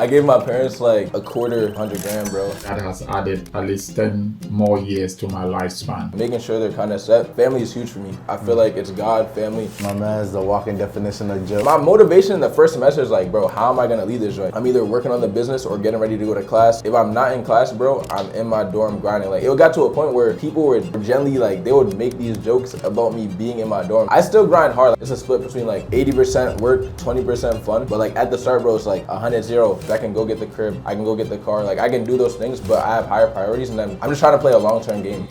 I gave my parents like a quarter, 100 grand, bro. That has added at least 10 more years to my lifespan. Making sure they're kind of set. Family is huge for me. I feel like it's God, family. My man's the walking definition of joke. My motivation in the first semester is like, bro, how am I gonna lead this joint? I'm either working on the business or getting ready to go to class. If I'm not in class, bro, I'm in my dorm grinding. Like, it got to a point where people were generally like, they would make these jokes about me being in my dorm. I still grind hard. Like, it's a split between like 80% work, 20% fun. But like at the start, bro, it's like 100-0. I can go get the crib, I can go get the car. Like, I can do those things, but I have higher priorities, and then I'm just trying to play a long-term game.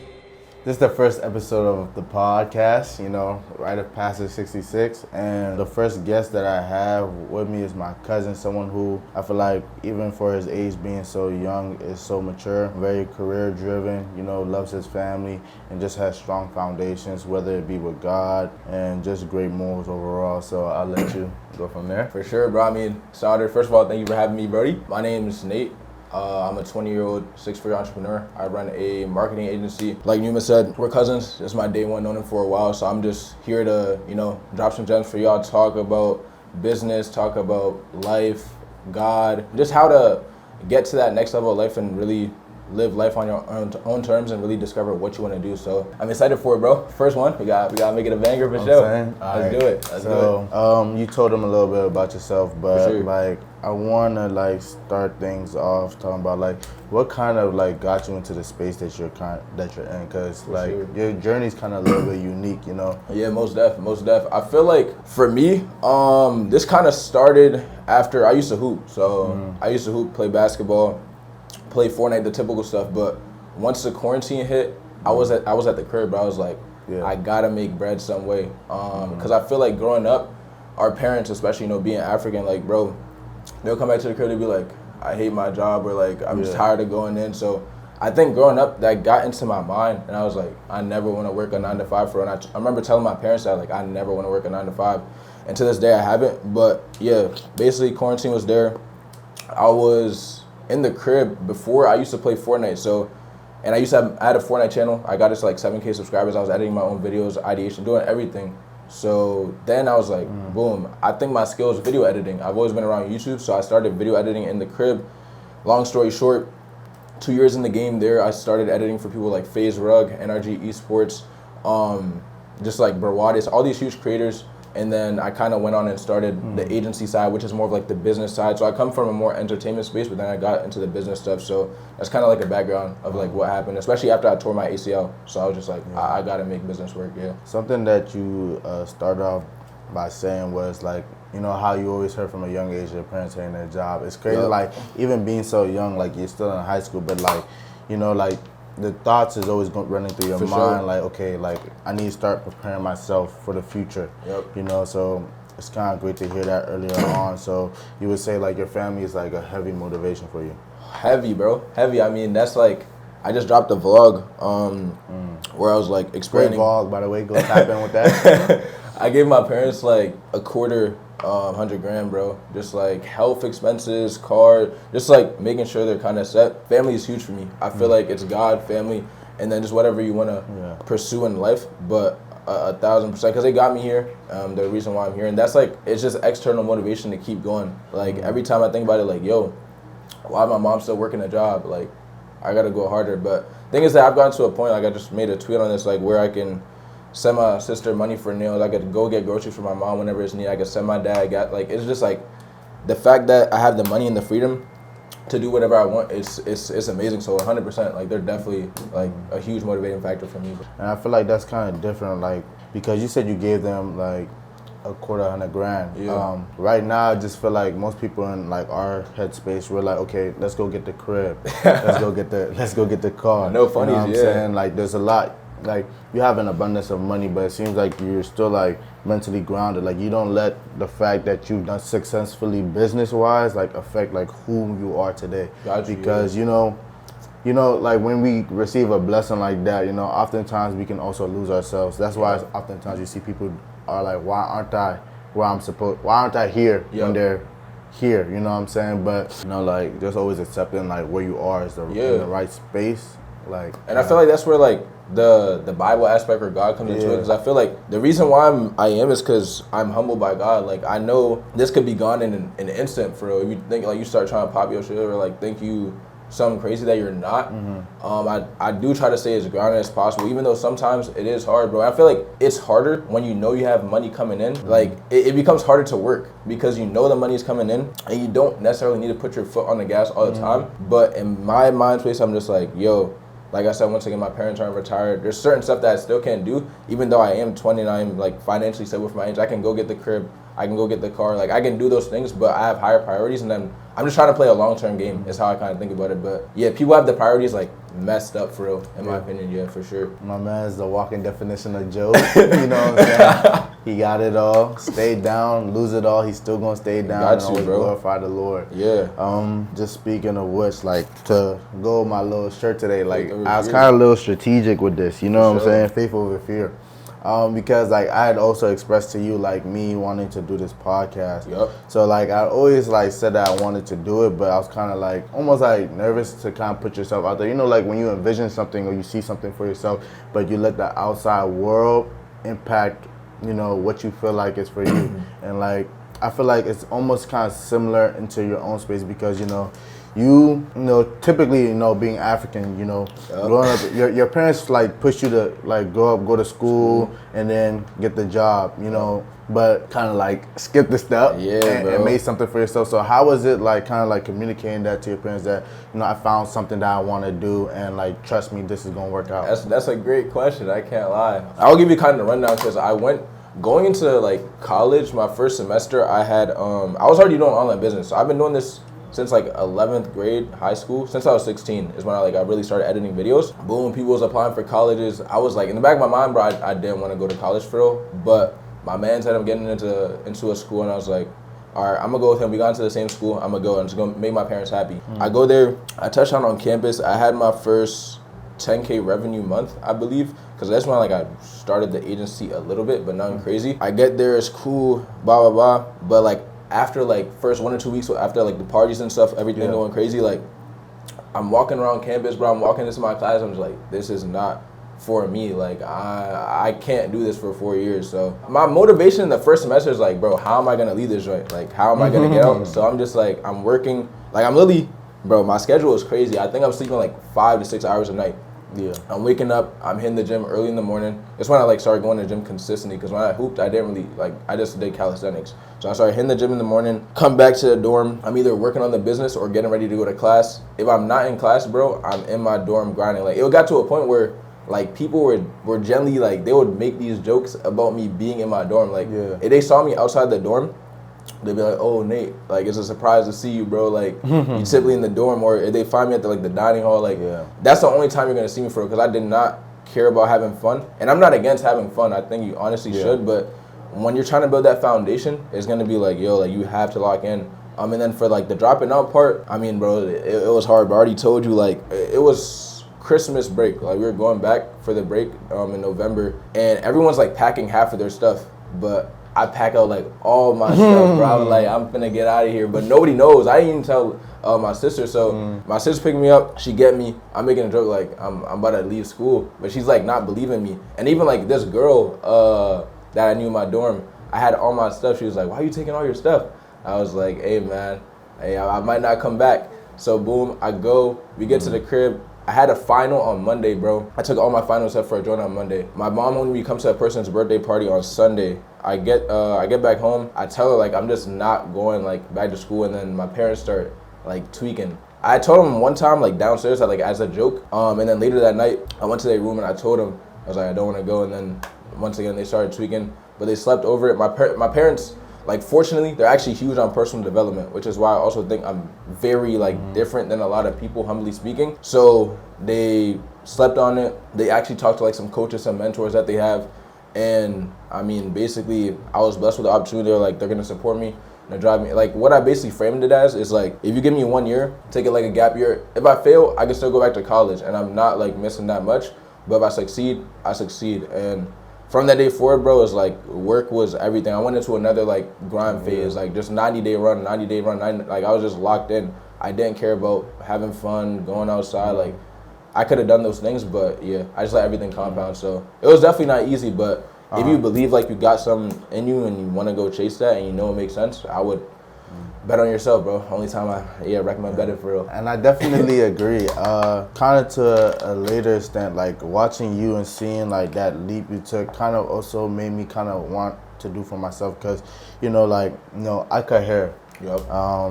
This is the first episode of the podcast, you know, Rite of Passsage 66. And the first guest that I have with me is my cousin, someone who I feel like even for his age being so young is so mature, very career driven, you know, loves his family and just has strong foundations, whether it be with God and just great morals overall. So I'll let you go from there. For sure, bro. I mean, Sauder, first of all, thank you for having me, Brody. My name is Nate. I'm a 20-year-old, 6-figure entrepreneur. I run a marketing agency. Like Numa said, we're cousins. This is my day one, known him for a while. So I'm just here to, you know, drop some gems for y'all, talk about business, talk about life, God, just how to get to that next level of life and really live life on your own terms and really discover what you want to do. So I'm excited for it, bro. First one, we got to make it a banger for sure. Let's do it. Let's do it. You told them a little bit about yourself, but sure. like I want to like start things off talking about like what kind of like got you into the space that you're in, because like your journey's kind of a little bit unique, you know. Yeah, most def. I feel like for me, this kind of started after I used to hoop. So I used to hoop, play basketball, play Fortnite, the typical stuff. But once the quarantine hit, I was at the crib, but I was like, I gotta make bread some way. Cause I feel like growing up, our parents, especially, you know, being African, like, bro, they'll come back to the crib and be like, I hate my job, or like, I'm just tired of going in. So I think growing up, that got into my mind, and I was like, I never want to work a 9 to 5 for. And I remember telling my parents that, like, I never want to work a 9 to 5. And to this day, I haven't. But yeah, basically, quarantine was there. I was in the crib before. I used to play Fortnite, so, and I had a Fortnite channel. I got it to like 7K subscribers. I was editing my own videos, ideation, doing everything. So then I was like, boom, I think my skill is video editing. I've always been around YouTube, so I started video editing in the crib. Long story short, 2 years in the game there, I started editing for people like FaZe Rug, NRG Esports, just like Brotherhood, all these huge creators. And then I kind of went on and started the agency side, which is more of like the business side. So I come from a more entertainment space, but then I got into the business stuff. So that's kind of like a background of like what happened, especially after I tore my ACL. So I was just like, I got to make business work, Something that you started off by saying was like, you know, how you always heard from a young age your parents hating their job. It's crazy, like even being so young, like you're still in high school, but like, you know, like the thoughts is always running through your mind, like, okay, like I need to start preparing myself for the future, you know, so it's kind of great to hear that earlier on. So you would say like your family is like a heavy motivation for you? Heavy, bro, heavy. I mean, that's like, I just dropped a vlog where I was like explaining. Great vlog, by the way, go tap in with that. I gave my parents like a quarter, 100 grand, bro. Just like health expenses, car, just like making sure they're kind of set. Family is huge for me. I feel like it's God, family, and then just whatever you want to pursue in life. But 1,000%, because they got me here. The reason why I'm here, and that's like, it's just external motivation to keep going. Like every time I think about it, like, yo, why my mom still working a job? Like, I gotta go harder. But thing is that I've gotten to a point, like I just made a tweet on this, like where I can send my sister money for nails. I could go get groceries for my mom whenever it's needed. I could send my dad. It's just like the fact that I have the money and the freedom to do whatever I want. It's amazing. So 100%, like they're definitely like a huge motivating factor for me. And I feel like that's kind of different, like because you said you gave them like a quarter, 100 grand. Right now, I just feel like most people in like our headspace, we're like, okay, let's go get the crib, let's go get the car. No funnies, you know what I'm saying? Like there's a lot. Like you have an abundance of money, but it seems like you're still like mentally grounded. Like you don't let the fact that you've done successfully business-wise like affect like who you are today. Because you know, like when we receive a blessing like that, you know, oftentimes we can also lose ourselves. That's why oftentimes you see people are like, why aren't I here when they're here? You know what I'm saying? But you know, like just always accepting like where you are is in the right space. Like, and I feel like that's where like the Bible aspect or God comes into it, because I feel like the reason why I am is because I'm humbled by God. Like, I know this could be gone in an instant for real. If you think like you start trying to pop your shit or like think you something crazy that you're not. I do try to stay as grounded as possible, even though sometimes it is hard, bro. I feel like it's harder when you know you have money coming in. Like, it becomes harder to work because you know the money is coming in and you don't necessarily need to put your foot on the gas all the time. But in my mind space, I'm just like, yo, like I said, once again, my parents aren't retired. There's certain stuff that I still can't do, even though I am 29, like financially stable for my age. I can go get the crib, I can go get the car, like I can do those things, but I have higher priorities, and then I'm just trying to play a long-term game is how I kind of think about it. But yeah, people have the priorities like messed up for real, in my opinion, yeah, for sure. My man's the walking definition of Joe, you know what I'm saying? He got it all, stayed down, lose it all, he's still gonna stay down and always glorify the Lord. Yeah. Just speaking of which, like, to go with my little shirt today, like, I was kind of a little strategic with this, you know what I'm saying? Faith over fear. Because like I had also expressed to you like me wanting to do this podcast. So like I always like said that I wanted to do it, but I was kind of like almost like nervous to kind of put yourself out there. You know, like when you envision something or you see something for yourself, but you let the outside world impact, you know, what you feel like is for you. And like I feel like it's almost kind of similar into your own space because you know, typically, you know, being African, you know, growing up, your parents like push you to like go to school and then get the job, you know, but kind of like skip the step and made something for yourself. So how was it like kind of like communicating that to your parents that, you know, I found something that I want to do and like, trust me, this is going to work out? That's a great question. I can't lie. I'll give you kind of the rundown because going into like college, my first semester, I was already doing online business. So I've been doing this since like 11th grade, high school. Since I was 16 is when I really started editing videos. Boom, people was applying for colleges. I was like, in the back of my mind, bro, I didn't want to go to college for real. But my man said I'm getting into a school, and I was like, all right, I'm gonna go with him. We got into the same school. I'm gonna go. I'm just gonna make my parents happy. I go there. I touched down on campus. I had my first 10K revenue month, I believe, because that's when I started the agency a little bit, but nothing crazy. I get there, it's cool, blah blah blah. But like after like first 1 or 2 weeks after like the parties and stuff, everything going crazy, like I'm walking around campus, bro. I'm walking into my class. I'm just like, this is not for me. Like I can't do this for 4 years. So my motivation in the first semester is like, bro, how am I gonna leave this joint? Like, how am I gonna get out? So I'm just like, I'm working. Like I'm literally, bro, my schedule is crazy. I think I'm sleeping like 5 to 6 hours a night. Yeah. I'm waking up, I'm hitting the gym early in the morning. It's when I like started going to the gym consistently, because when I hooped, I didn't really I just did calisthenics. So I started hitting the gym in the morning, come back to the dorm. I'm either working on the business or getting ready to go to class. If I'm not in class, bro, I'm in my dorm grinding. Like it got to a point where like people were generally like, they would make these jokes about me being in my dorm. Like if they saw me outside the dorm, they'd be like, oh, Nate, like, it's a surprise to see you, bro. Like, you typically in the dorm, or if they find me at the dining hall, like, that's the only time you're going to see me for, because I did not care about having fun. And I'm not against having fun. I think you honestly should. But when you're trying to build that foundation, it's going to be like, yo, like, you have to lock in. And then for, like, the dropping out part, I mean, bro, it was hard. But I already told you, like, it was Christmas break. Like, we were going back for the break in November. And everyone's, like, packing half of their stuff. But I pack out like all my stuff, bro. I was like, I'm finna get out of here, but nobody knows. I didn't even tell my sister. So my sister picked me up. She get me. I'm making a joke like I'm about to leave school, but she's like not believing me. And even like this girl that I knew in my dorm, I had all my stuff. She was like, why are you taking all your stuff? I was like, hey man, hey, I might not come back. So boom, I go. We get to the crib. I had a final on Monday, bro. I took all my final stuff for a joint on Monday. My mom wanted me to come to a person's birthday party on Sunday. I get back home. I tell her like I'm just not going like back to school, and then my parents start like tweaking. I told them one time like downstairs like as a joke, and then later that night I went to their room and I told them, I was like, I don't want to go, and then once again they started tweaking, but they slept over it. My parents, like fortunately, they're actually huge on personal development, which is why I also think I'm very like different than a lot of people, humbly speaking. So they slept on it. They actually talked to like some coaches, some mentors that they have. And I mean, basically, I was blessed with the opportunity. They're like, they're gonna support me, they're driving me. Like what I basically framed it as is like, if you give me 1 year, take it like a gap year. If I fail, I can still go back to college, and I'm not like missing that much. But if I succeed, I succeed. And from that day forward, bro, it's like work was everything. I went into another like grind phase, like just 90-day run, like I was just locked in. I didn't care about having fun, going outside. Like I could have done those things, but yeah, I just let everything compound. So it was definitely not easy, but if you believe like you got something in you and you want to go chase that and you know it makes sense, I would bet on yourself, bro. Only time I recommend betting for real. And I definitely agree. Kind of to a later extent, like watching you and seeing like that leap you took kind of also made me kind of want to do for myself, because I cut hair. Yep.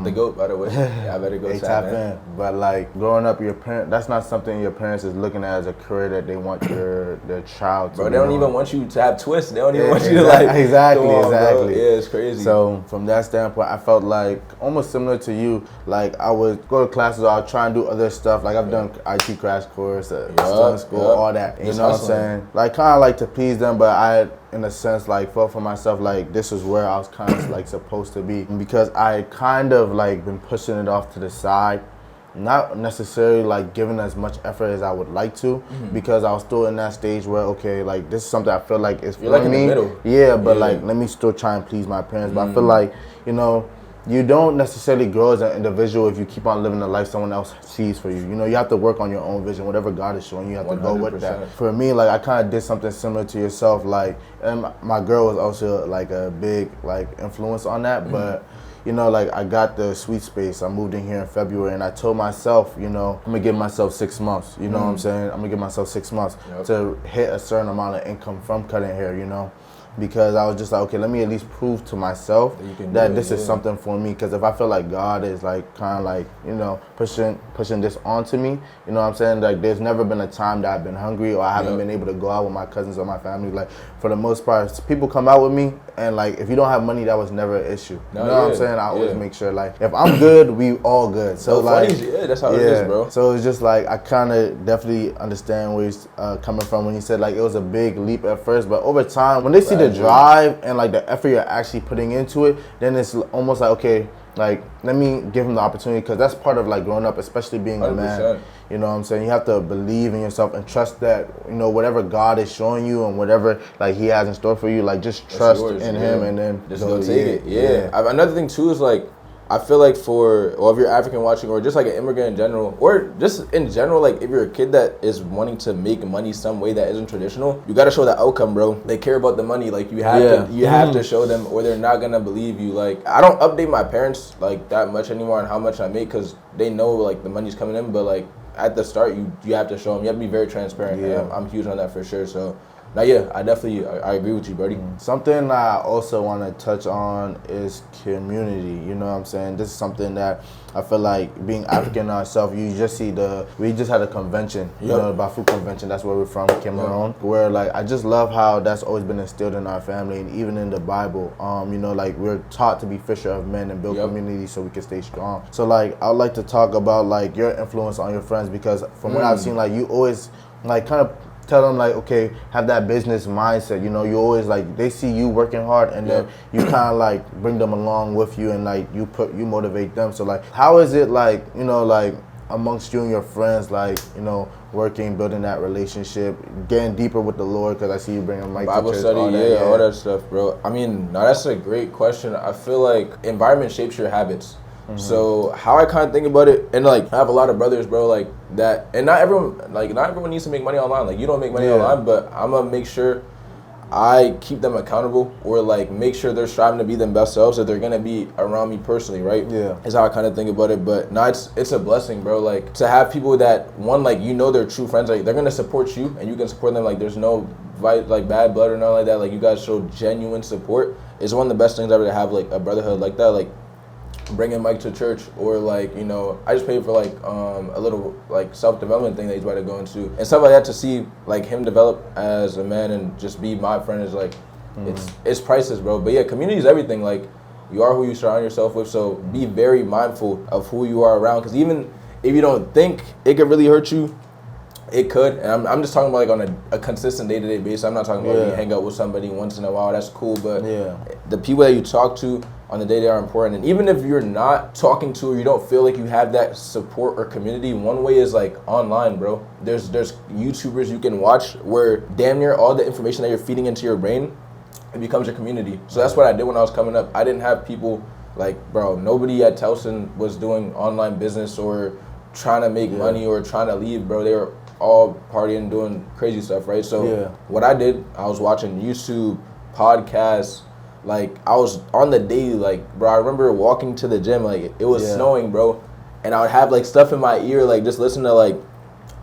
The GOAT, by the way. Yeah, I better go tap in. But like growing up, your parent, that's not something your parents is looking at as a career that they want their child to. Bro, they don't even want you to have twists. They don't even want you to like. Exactly. Bro. Yeah, it's crazy. So from that standpoint, I felt like almost similar to you. Like I would go to classes, I'll try and do other stuff. Like I've done IT crash course, student school, all that. You know what I'm saying? Like kind of like to please them, but I, in a sense, like felt for myself like this is where I was kind of like supposed to be, because I kind of like been pushing it off to the side, not necessarily like giving as much effort as I would like to, because I was still in that stage where okay, like this is something I feel like is for like me. In the middle. Yeah, but like let me still try and please my parents. But I feel like you don't necessarily grow as an individual if you keep on living the life someone else sees for you. You have to work on your own vision. Whatever God is showing you, you have to go with that. For me, like I kind of did something similar to yourself. Like, and my girl was also like a big like influence on that. But like I got the sweet space. I moved in here in February, and I told myself, I'm gonna give myself 6 months. You know what I'm saying? I'm gonna give myself 6 months to hit a certain amount of income from cutting hair. Because I was just like, okay, let me at least prove to myself that this is something for me. Because if I feel like God is like kind of like, pushing this onto me, you know what I'm saying? Like there's never been a time that I've been hungry or I haven't been able to go out with my cousins or my family. Like for the most part, people come out with me, and like if you don't have money, that was never an issue. You know what I'm saying? I always make sure like if I'm good, we all good. So like, that's how it is, bro. So it's just like I kind of definitely understand where he's coming from when he said like it was a big leap at first, but over time when they see the drive and like the effort you're actually putting into it, then it's almost like okay, like let me give him the opportunity, because that's part of like growing up, especially being 100%. A man. You know what I'm saying? You have to believe in yourself and trust that whatever God is showing you and whatever like He has in store for you, like just trust in Him and then just go take it. Yeah. Another thing too is like, I feel like if you're African watching, or just like an immigrant in general, or just in general, like if you're a kid that is wanting to make money some way that isn't traditional, you got to show the outcome, bro. They care about the money. Like you have to show them, or they're not gonna believe you. Like I don't update my parents like that much anymore on how much I make, because they know like the money's coming in. But like at the start, you have to show them. You have to be very transparent. Yeah, I'm huge on that for sure. So. Now, I agree with you, buddy. Something I also want to touch on is community. You know what I'm saying? This is something that I feel like being African ourselves, you just see we just had a convention, the Bafu convention, that's where we're from, Cameroon, where like I just love how that's always been instilled in our family, and even in the Bible, like we're taught to be fisher of men and build community so we can stay strong. So like I would like to talk about like your influence on your friends, because from what I've seen, like you always like kind of tell them like, okay, have that business mindset. You always like they see you working hard, and then you kind of like bring them along with you, and like you motivate them. So like, how is it like like amongst you and your friends, like working, building that relationship, getting deeper with the Lord? Because I see you bringing Mike Bible to church, study, all that stuff, bro. I mean, no, that's a great question. I feel like environment shapes your habits. So how I kind of think about it, and like I have a lot of brothers, bro, like that, and not everyone needs to make money online. Like you don't make money online, but I'm gonna make sure I keep them accountable, or like make sure they're striving to be them best selves, that they're gonna be around me personally, right? Yeah, is how I kind of think about it. But no, it's a blessing, bro. Like to have people that like they're true friends, like they're gonna support you, and you can support them. Like there's no like bad blood or nothing like that. Like you guys show genuine support. It's one of the best things ever to have, like a brotherhood like that. Like bringing Mike to church, or like I just paid for like a little like self-development thing that he's about to go into and stuff like that, to see like him develop as a man and just be my friend is like it's priceless, bro. But yeah, community is everything. Like you are who you surround yourself with, so be very mindful of who you are around, because even if you don't think it could really hurt you, it could. And I'm just talking about like on a consistent day-to-day basis. I'm not talking about you hang out with somebody once in a while, that's cool, but the people that you talk to on the day, they are important. And even if you're not talking to, or you don't feel like you have that support or community, one way is like online, bro. There's YouTubers you can watch where damn near all the information that you're feeding into your brain, it becomes your community. So that's what I did when I was coming up. I didn't have people like, bro, nobody at Towson was doing online business or trying to make money or trying to leave, bro. They were all partying, doing crazy stuff, right? So what I did, I was watching YouTube, podcasts. Like, I was on the daily, like, bro, I remember walking to the gym, like, it was snowing, bro, and I would have, like, stuff in my ear, like, just listen to, like,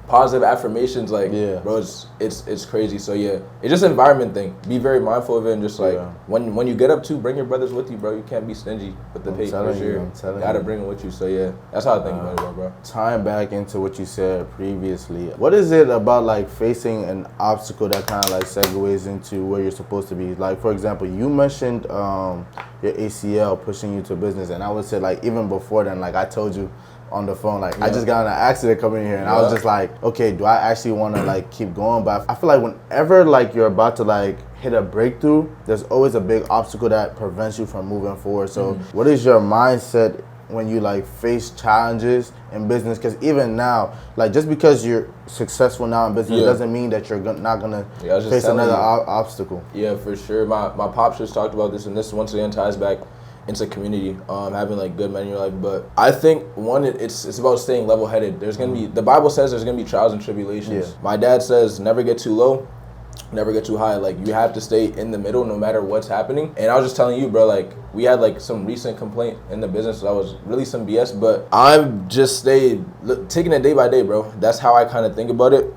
positive affirmations, like, bro, it's crazy. So, yeah, it's just an environment thing. Be very mindful of it, and just, like, when you get up to, bring your brothers with you, bro. You can't be stingy with the pay, for sure. You gotta bring them with you. So, yeah, that's how I think about it, bro. Tying back into what you said previously, what is it about, like, facing an obstacle that kind of, like, segues into where you're supposed to be? Like, for example, you mentioned your ACL pushing you to business, and I would say, like, even before then, like, I told you on the phone, like, I just got in an accident coming here, and I was just like, okay, do I actually want to, like, keep going? But I feel like whenever, like, you're about to, like, hit a breakthrough, there's always a big obstacle that prevents you from moving forward. So what is your mindset when you, like, face challenges in business? Because even now, like, just because you're successful now in business doesn't mean that you're not gonna face another obstacle. Yeah, for sure. My pops just talked about this, and this once again ties back into community, having, like, good men in your life. But I think, one, it's about staying level-headed. There's gonna be, the Bible says there's gonna be trials and tribulations. My dad says never get too low, never get too high. Like, you have to stay in the middle no matter what's happening. And I was just telling you, bro, like, we had, like, some recent complaint in the business that was really some BS, but I'm just taking it day by day, bro. That's how I kind of think about it.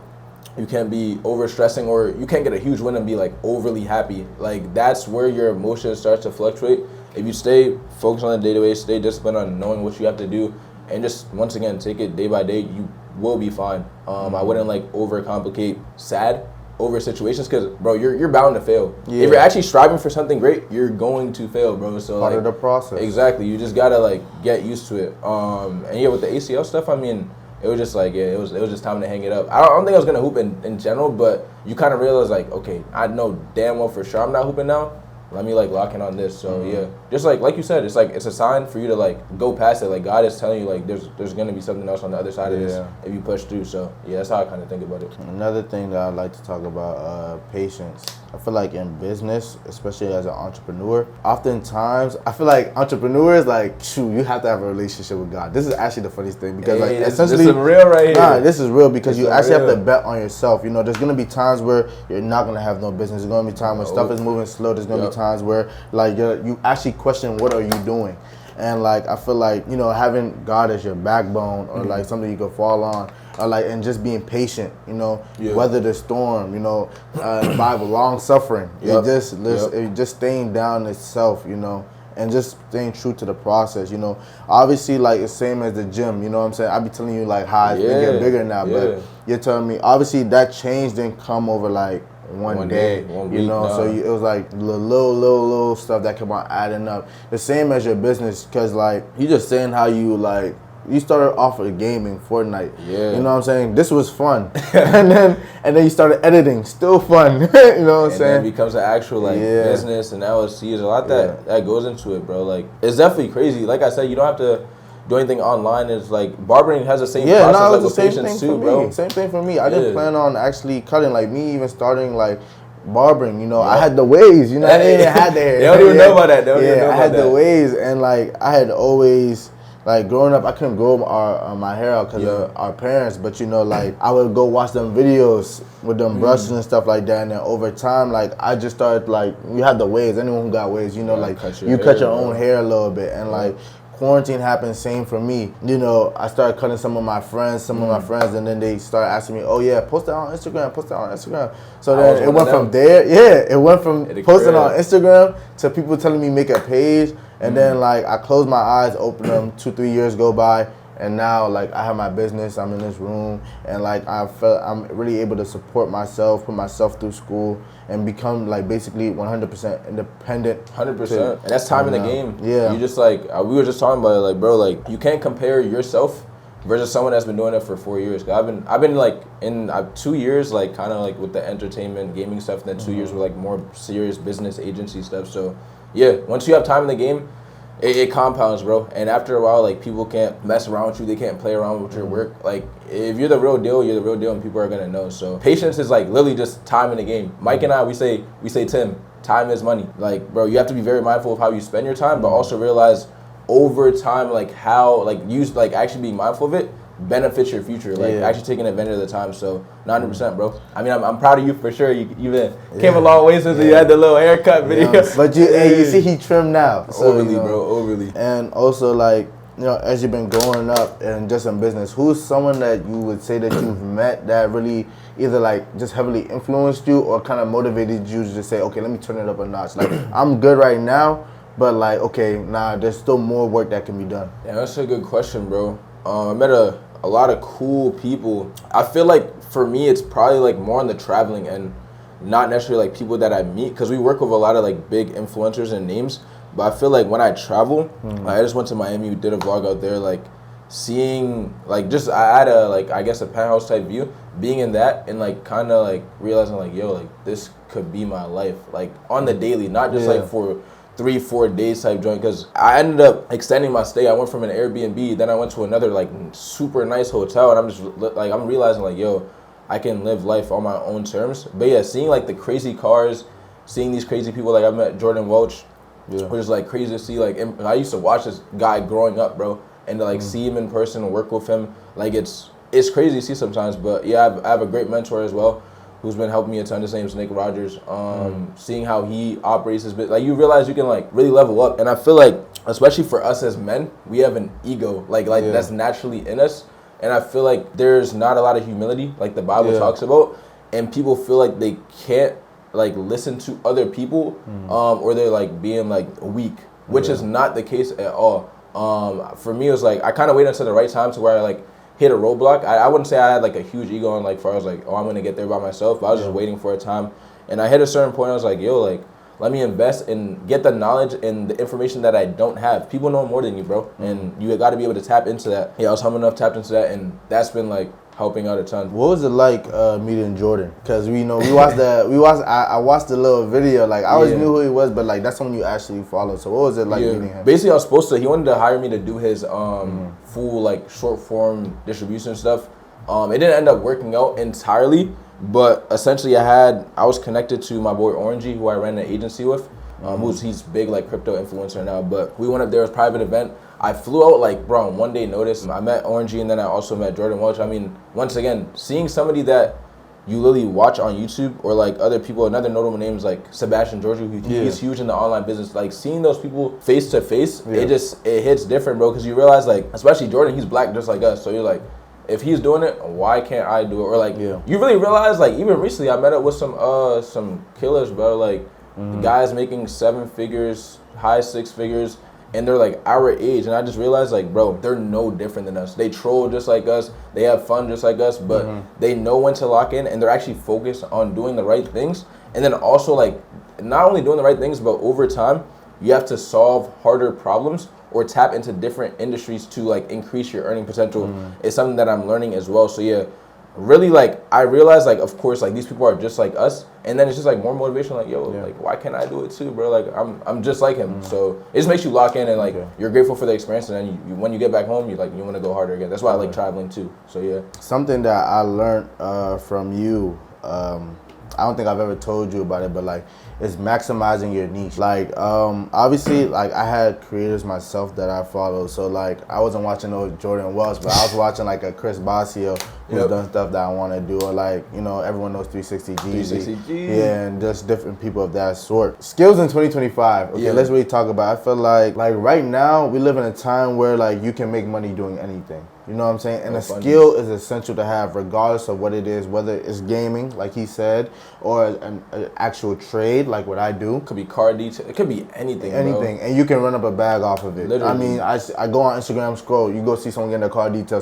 You can't be over stressing, or you can't get a huge win and be, like, overly happy. Like, that's where your emotions start to fluctuate. If you stay focused on the day-to-day, stay disciplined on knowing what you have to do, and just, once again, take it day by day, you will be fine. I wouldn't, like, overcomplicate sad over situations, because, bro, you're bound to fail. If you're actually striving for something great, you're going to fail, bro. So, part like, of the process. Exactly. You just gotta, like, get used to it. And yeah, with the ACL stuff, I mean, it was just like, it was just time to hang it up. I don't think I was gonna hoop in general, but you kind of realize, like, okay, I know damn well for sure I'm not hooping now. Let me, like, lock in on this. So yeah, just like you said, it's like, it's a sign for you to, like, go past it. Like, God is telling you, like, there's gonna be something else on the other side of this if you push through. So yeah, that's how I kind of think about it. Another thing that I'd like to talk about, patience. I feel like in business, especially as an entrepreneur, oftentimes I feel like entrepreneurs, like, shoot, you have to have a relationship with God. This is actually the funniest thing, because like, essentially, this is real right here. Nah, this is real, because you actually have to bet on yourself. You know, there's gonna be times where you're not gonna have no business. There's gonna be times when stuff is moving slow. There's gonna be times where, like, you actually question, what are you doing? And, like, I feel like, you know, having God as your backbone, or like something you could fall on, or, like, and just being patient, you know, weather the storm, you know, Bible, long suffering, it just staying down itself, you know, and just staying true to the process, you know. Obviously, like, it's same as the gym, you know what I'm saying? I be telling you, like, how it's been getting bigger now, but you're telling me, obviously, that change didn't come over, like, one day, 1 week, you know, so it was like little stuff that kept on adding up. The same as your business, because, like, you just saying how you, like, you started off with gaming, Fortnite. You know what I'm saying? This was fun. and then you started editing, still fun. You know what I'm saying? And then it becomes an actual, like, business and LLC. There's a lot that goes into it, bro. Like, it's definitely crazy. Like I said, you don't have to do anything online. Is like, barbering has the same process, like, with patience too, bro. Same thing for me. I didn't plan on actually cutting, like, me even starting, like, barbering, you know. I had the waves, you know. I didn't have the hair. They don't even know about that. I had the waves, and, like, I had always, like, growing up, I couldn't grow my hair out because of our parents, but, you know, like, I would go watch them videos with them brushes and stuff like that, and then over time, like, I just started, like, you have the waves. Anyone who got waves, you know, like, you cut your own hair a little bit, and, like, quarantine happened, same for me. You know, I started cutting some of my friends, and then they started asking me, oh yeah, post that on Instagram. So then it went from there, it went from posting on Instagram to people telling me make a page, and then, like, I closed my eyes, opened them, 2-3 years go by, and now, like, I have my business, I'm in this room, and, like, I felt I'm really able to support myself, put myself through school, and become, like, basically 100% independent. 100%. And that's time in the game. Yeah. You just, like, we were just talking about it, like, bro, like, you can't compare yourself versus someone that's been doing it for 4 years. Cause I've been like, in 2 years, like, kind of like with the entertainment, gaming stuff, and then 2 years with, like, more serious business agency stuff. So yeah, once you have time in the game, it compounds, bro. And after a while, like, people can't mess around with you. They can't play around with your work. Like, if you're the real deal, you're the real deal, and people are gonna know. So patience is, like, literally just time in the game. Mike and I, we say, Tim, time is money. Like, bro, you have to be very mindful of how you spend your time, but also realize over time, like, how, like, you, like, actually be mindful of it. benefits your future, like actually taking advantage of the time. So 90%, bro. I mean, I'm proud of you for sure. You even came a long way since you had the little haircut video. But you see he trimmed now. So, overly, bro, overly. And also, like, you know, as you've been growing up and just in business, who's someone that you would say that you've met that really either like just heavily influenced you or kind of motivated you to just say, okay, let me turn it up a notch. Like, I'm good right now, but like, okay, nah, there's still more work that can be done. Yeah, that's a good question, bro. I met a lot of cool people. I feel like for me, it's probably like more on the traveling and not necessarily like people that I meet, because we work with a lot of like big influencers and names. But I feel like when I travel, I just went to Miami, did a vlog out there, like seeing like just I had a like I guess a penthouse type view, being in that and like kind of like realizing like, yo, like this could be my life, like on the daily, not just like for 3-4 days type joint. Because I ended up extending my stay. I went from an Airbnb, then I went to another like super nice hotel, and I'm just like, I'm realizing like, yo, I can live life on my own terms. But yeah, seeing like the crazy cars, seeing these crazy people, like I met Jordan Welch, which is like crazy to see. Like, I used to watch this guy growing up, bro, and to like see him in person and work with him, like it's crazy to see sometimes. But yeah, I have a great mentor as well, who's been helping me a ton. His name's Nick Rogers. Seeing how he operates his bit, like you realize you can like really level up. And I feel like, especially for us as men, we have an ego, like that's naturally in us. And I feel like there's not a lot of humility, like the Bible talks about, and people feel like they can't like listen to other people, or they're like being like weak, which is not the case at all. For me, it was like I kind of waited until the right time to where I like hit a roadblock. I wouldn't say I had like a huge ego on like far as like, oh, I'm gonna get there by myself, but I was just waiting for a time. And I hit a certain point, I was like, yo, like let me invest and get the knowledge and the information that I don't have. People know more than you, bro, and you got to be able to tap into that. Yeah, I was humble enough, tapped into that, and that's been like helping out a ton. What was it like meeting Jordan? Because we watched I watched the little video. Like I always knew who he was, but like that's someone you actually follow. So what was it like meeting him? Basically, I was supposed to. He wanted to hire me to do his full like short form distribution stuff. It didn't end up working out entirely, but essentially I was connected to my boy Orangey, who I ran an agency with. He's big like crypto influencer now. But we went up there, it was a private event. I flew out like, bro, on 1 day notice. I met Orangey, and then I also met Jordan Welch. I mean, once again, seeing somebody that you literally watch on YouTube, or like other people, another notable name is like Sebastian Georgiou, who he's huge in the online business. Like seeing those people face to face, it hits different, bro, because you realize like, especially Jordan, he's black just like us. So you're like, if he's doing it, why can't I do it? Or like, you really realize like, even recently I met up with some killers, bro. Like guys making 7 figures, high 6 figures, and they're like our age, and I just realized like, bro, they're no different than us. They troll just like us, they have fun just like us, but they know when to lock in, and they're actually focused on doing the right things. And then also like, not only doing the right things, but over time, you have to solve harder problems or tap into different industries to like increase your earning potential. It's something that I'm learning as well. So yeah, really like I realized like, of course, like these people are just like us, and then it's just like more motivation, like, yo, like why can't I do it too, bro? Like I'm just like him. So it just makes you lock in, and like you're grateful for the experience, and then you when you get back home, you want to go harder again. That's why I like traveling too. So yeah, something that I learned from you, I don't think I've ever told you about it, but like, it's maximizing your niche. Like, obviously, like I had creators myself that I follow, so like I wasn't watching no Jordan Welch, but I was watching like a Chris Basio who's done stuff that I want to do, or like, you know, everyone knows 360G. Yeah, and just different people of that sort. Skills in 2025. Okay, let's really talk about it. I feel like right now we live in a time where like you can make money doing anything. You know what I'm saying? And a skill is essential to have, regardless of what it is, whether it's gaming, like he said, or an actual trade, like what I do. Could be car detail. It could be anything. Anything, bro. And you can run up a bag off of it. Literally. I mean, I go on Instagram, scroll. You go see someone getting a car detail.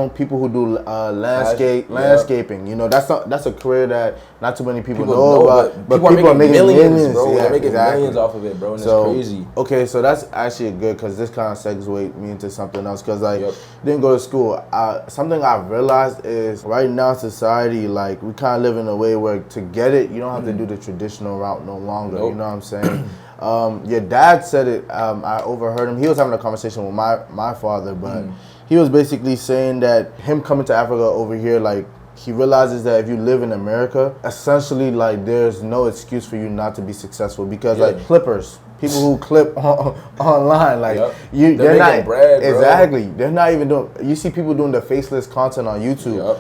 People who do landscaping. You know, that's a career that not too many people know about. But people are making millions, bro. They're making millions off of it, bro. And it's crazy. Okay, so that's actually good, because this kind of segues me into something else. Because like, didn't go to school. Something I've realized is right now society, like we kind of live in a way where to get it, you don't have to do the traditional route no longer. You know what I'm saying? Your dad said it. I overheard him. He was having a conversation with my father, but he was basically saying that him coming to Africa over here, like he realizes that if you live in America, essentially like there's no excuse for you not to be successful because like clippers, people who clip online, like they're not bread, bro. Exactly. They're not even doing. You see people doing the faceless content on YouTube,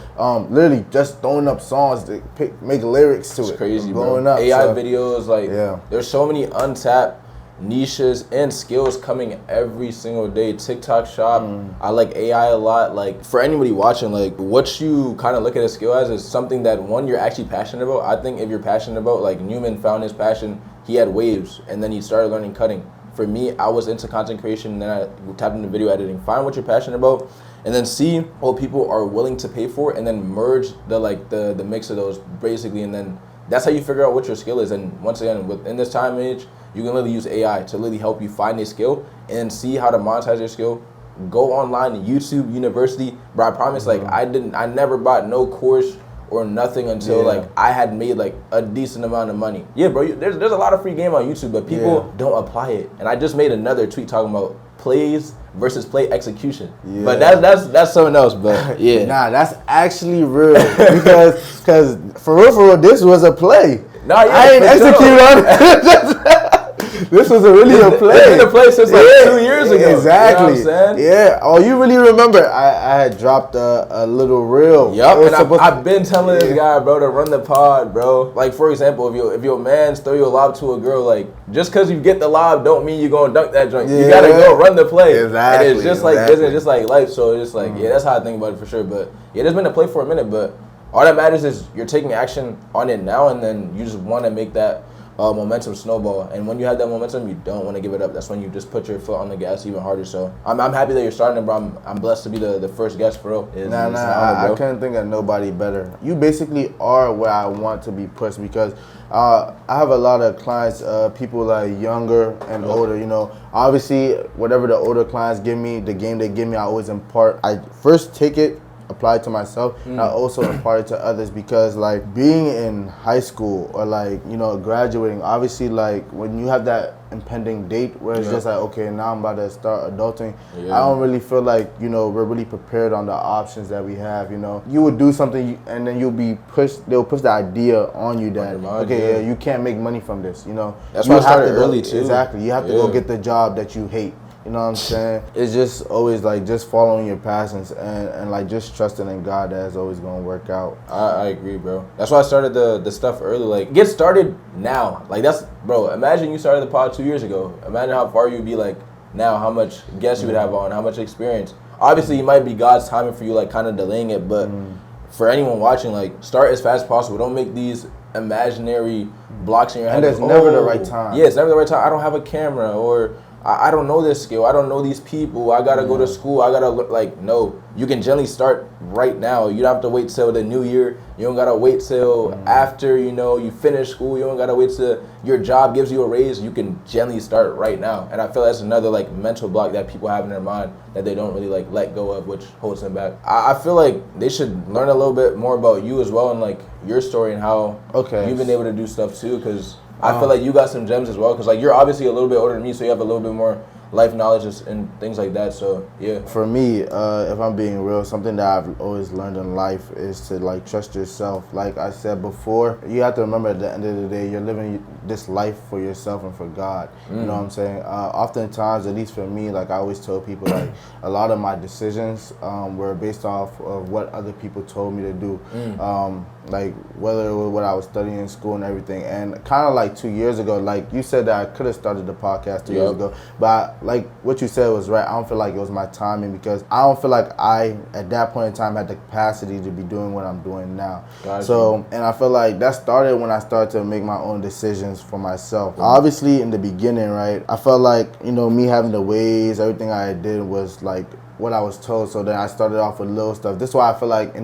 literally just throwing up songs to make lyrics to it. It's crazy, blowing bro. up AI videos, like there's so many untapped niches and skills coming every single day. TikTok shop. I like AI a lot. Like for anybody watching, like what you kind of look at a skill as is something that one you're actually passionate about. I think if you're passionate about, like Newman found his passion. He had waves and then he started learning cutting. For me, I was into content creation and then I tapped into video editing. Find what you're passionate about and then see what people are willing to pay for and then merge the mix of those basically, and then that's how you figure out what your skill is. And once again, within this time and age, you can literally use AI to really help you find a skill and see how to monetize your skill. Go online, YouTube, university. Bro, I promise, like I never bought no course or nothing until like I had made like a decent amount of money. Yeah, bro, there's a lot of free game on YouTube, but people don't apply it. And I just made another tweet talking about plays versus play execution. But that's something else. But nah, that's actually real because for real, this was a play. Nah, yeah, I ain't execute on it. This was really a play. It's been a play since like 2 years ago. Exactly. You know what I'm saying? Yeah. Oh, you really remember? I had dropped a little reel. Yup. And I've been telling this guy, bro, to run the pod, bro. Like for example, if your man's throw you a lob to a girl, like just because you get the lob, don't mean you're gonna dunk that joint. You gotta go run the play. Exactly. And it's just like business, just like life. So it's just like that's how I think about it for sure. But there's been a play for a minute, but all that matters is you're taking action on it now, and then you just want to make that momentum snowball. And when you have that momentum, you don't want to give it up. That's when you just put your foot on the gas even harder. So I'm happy that you're starting it, bro. I'm blessed to be the first guest, bro. I couldn't think of nobody better. You basically are where I want to be pushed because I have a lot of clients, people like younger and older. You know, obviously, whatever the older clients give me, the game they give me, I always impart. I first take it, apply it to myself, and I also impart it to others because like being in high school or like, you know, graduating, obviously like when you have that impending date where it's just like, okay, now I'm about to start adulting, I don't really feel like, you know, we're really prepared on the options that we have. You know, you would do something and then you'll be pushed, they'll push the idea on you that you can't make money from this, you know. That's why I started early too. Exactly. You have to go get the job that you hate. You know what I'm saying? It's just always like just following your passions and like just trusting in God that it's always gonna work out. I agree, bro. That's why I started the stuff early. Like get started now. Like that's, bro, imagine you started the pod 2 years ago. Imagine how far you'd be like now, how much guests you would have on, how much experience. Obviously it might be God's timing for you, like kind of delaying it, but for anyone watching, like start as fast as possible. Don't make these imaginary blocks in your head. And there's never the right time. Yeah, it's never the right time. I don't have a camera, or I don't know this skill. I don't know these people. I gotta go to school. I gotta look like, no. You can generally start right now. You don't have to wait till the new year. You don't gotta wait till after, you know, you finish school. You don't gotta wait till your job gives you a raise. You can generally start right now. And I feel that's another like mental block that people have in their mind that they don't really like let go of, which holds them back. I feel like they should learn a little bit more about you as well and like your story and how you've been able to do stuff too, because I feel like you got some gems as well, because like you're obviously a little bit older than me, so you have a little bit more life knowledge and things like that. So yeah. For me, if I'm being real, something that I've always learned in life is to like trust yourself. Like I said before, you have to remember at the end of the day, you're living this life for yourself and for God. You know what I'm saying? Oftentimes, at least for me, like I always tell people, like a lot of my decisions were based off of what other people told me to do. Like whether it was what I was studying in school and everything. And kind of like 2 years ago, like you said that I could have started the podcast 2 years ago, but like what you said was right. I don't feel like it was my timing because I don't feel like I, at that point in time, had the capacity to be doing what I'm doing now. So, and I feel like that started when I started to make my own decisions for myself. Obviously, in the beginning, right, I felt like, you know, me having the ways, everything I did was like what I was told. So then I started off with little stuff. This is why I feel like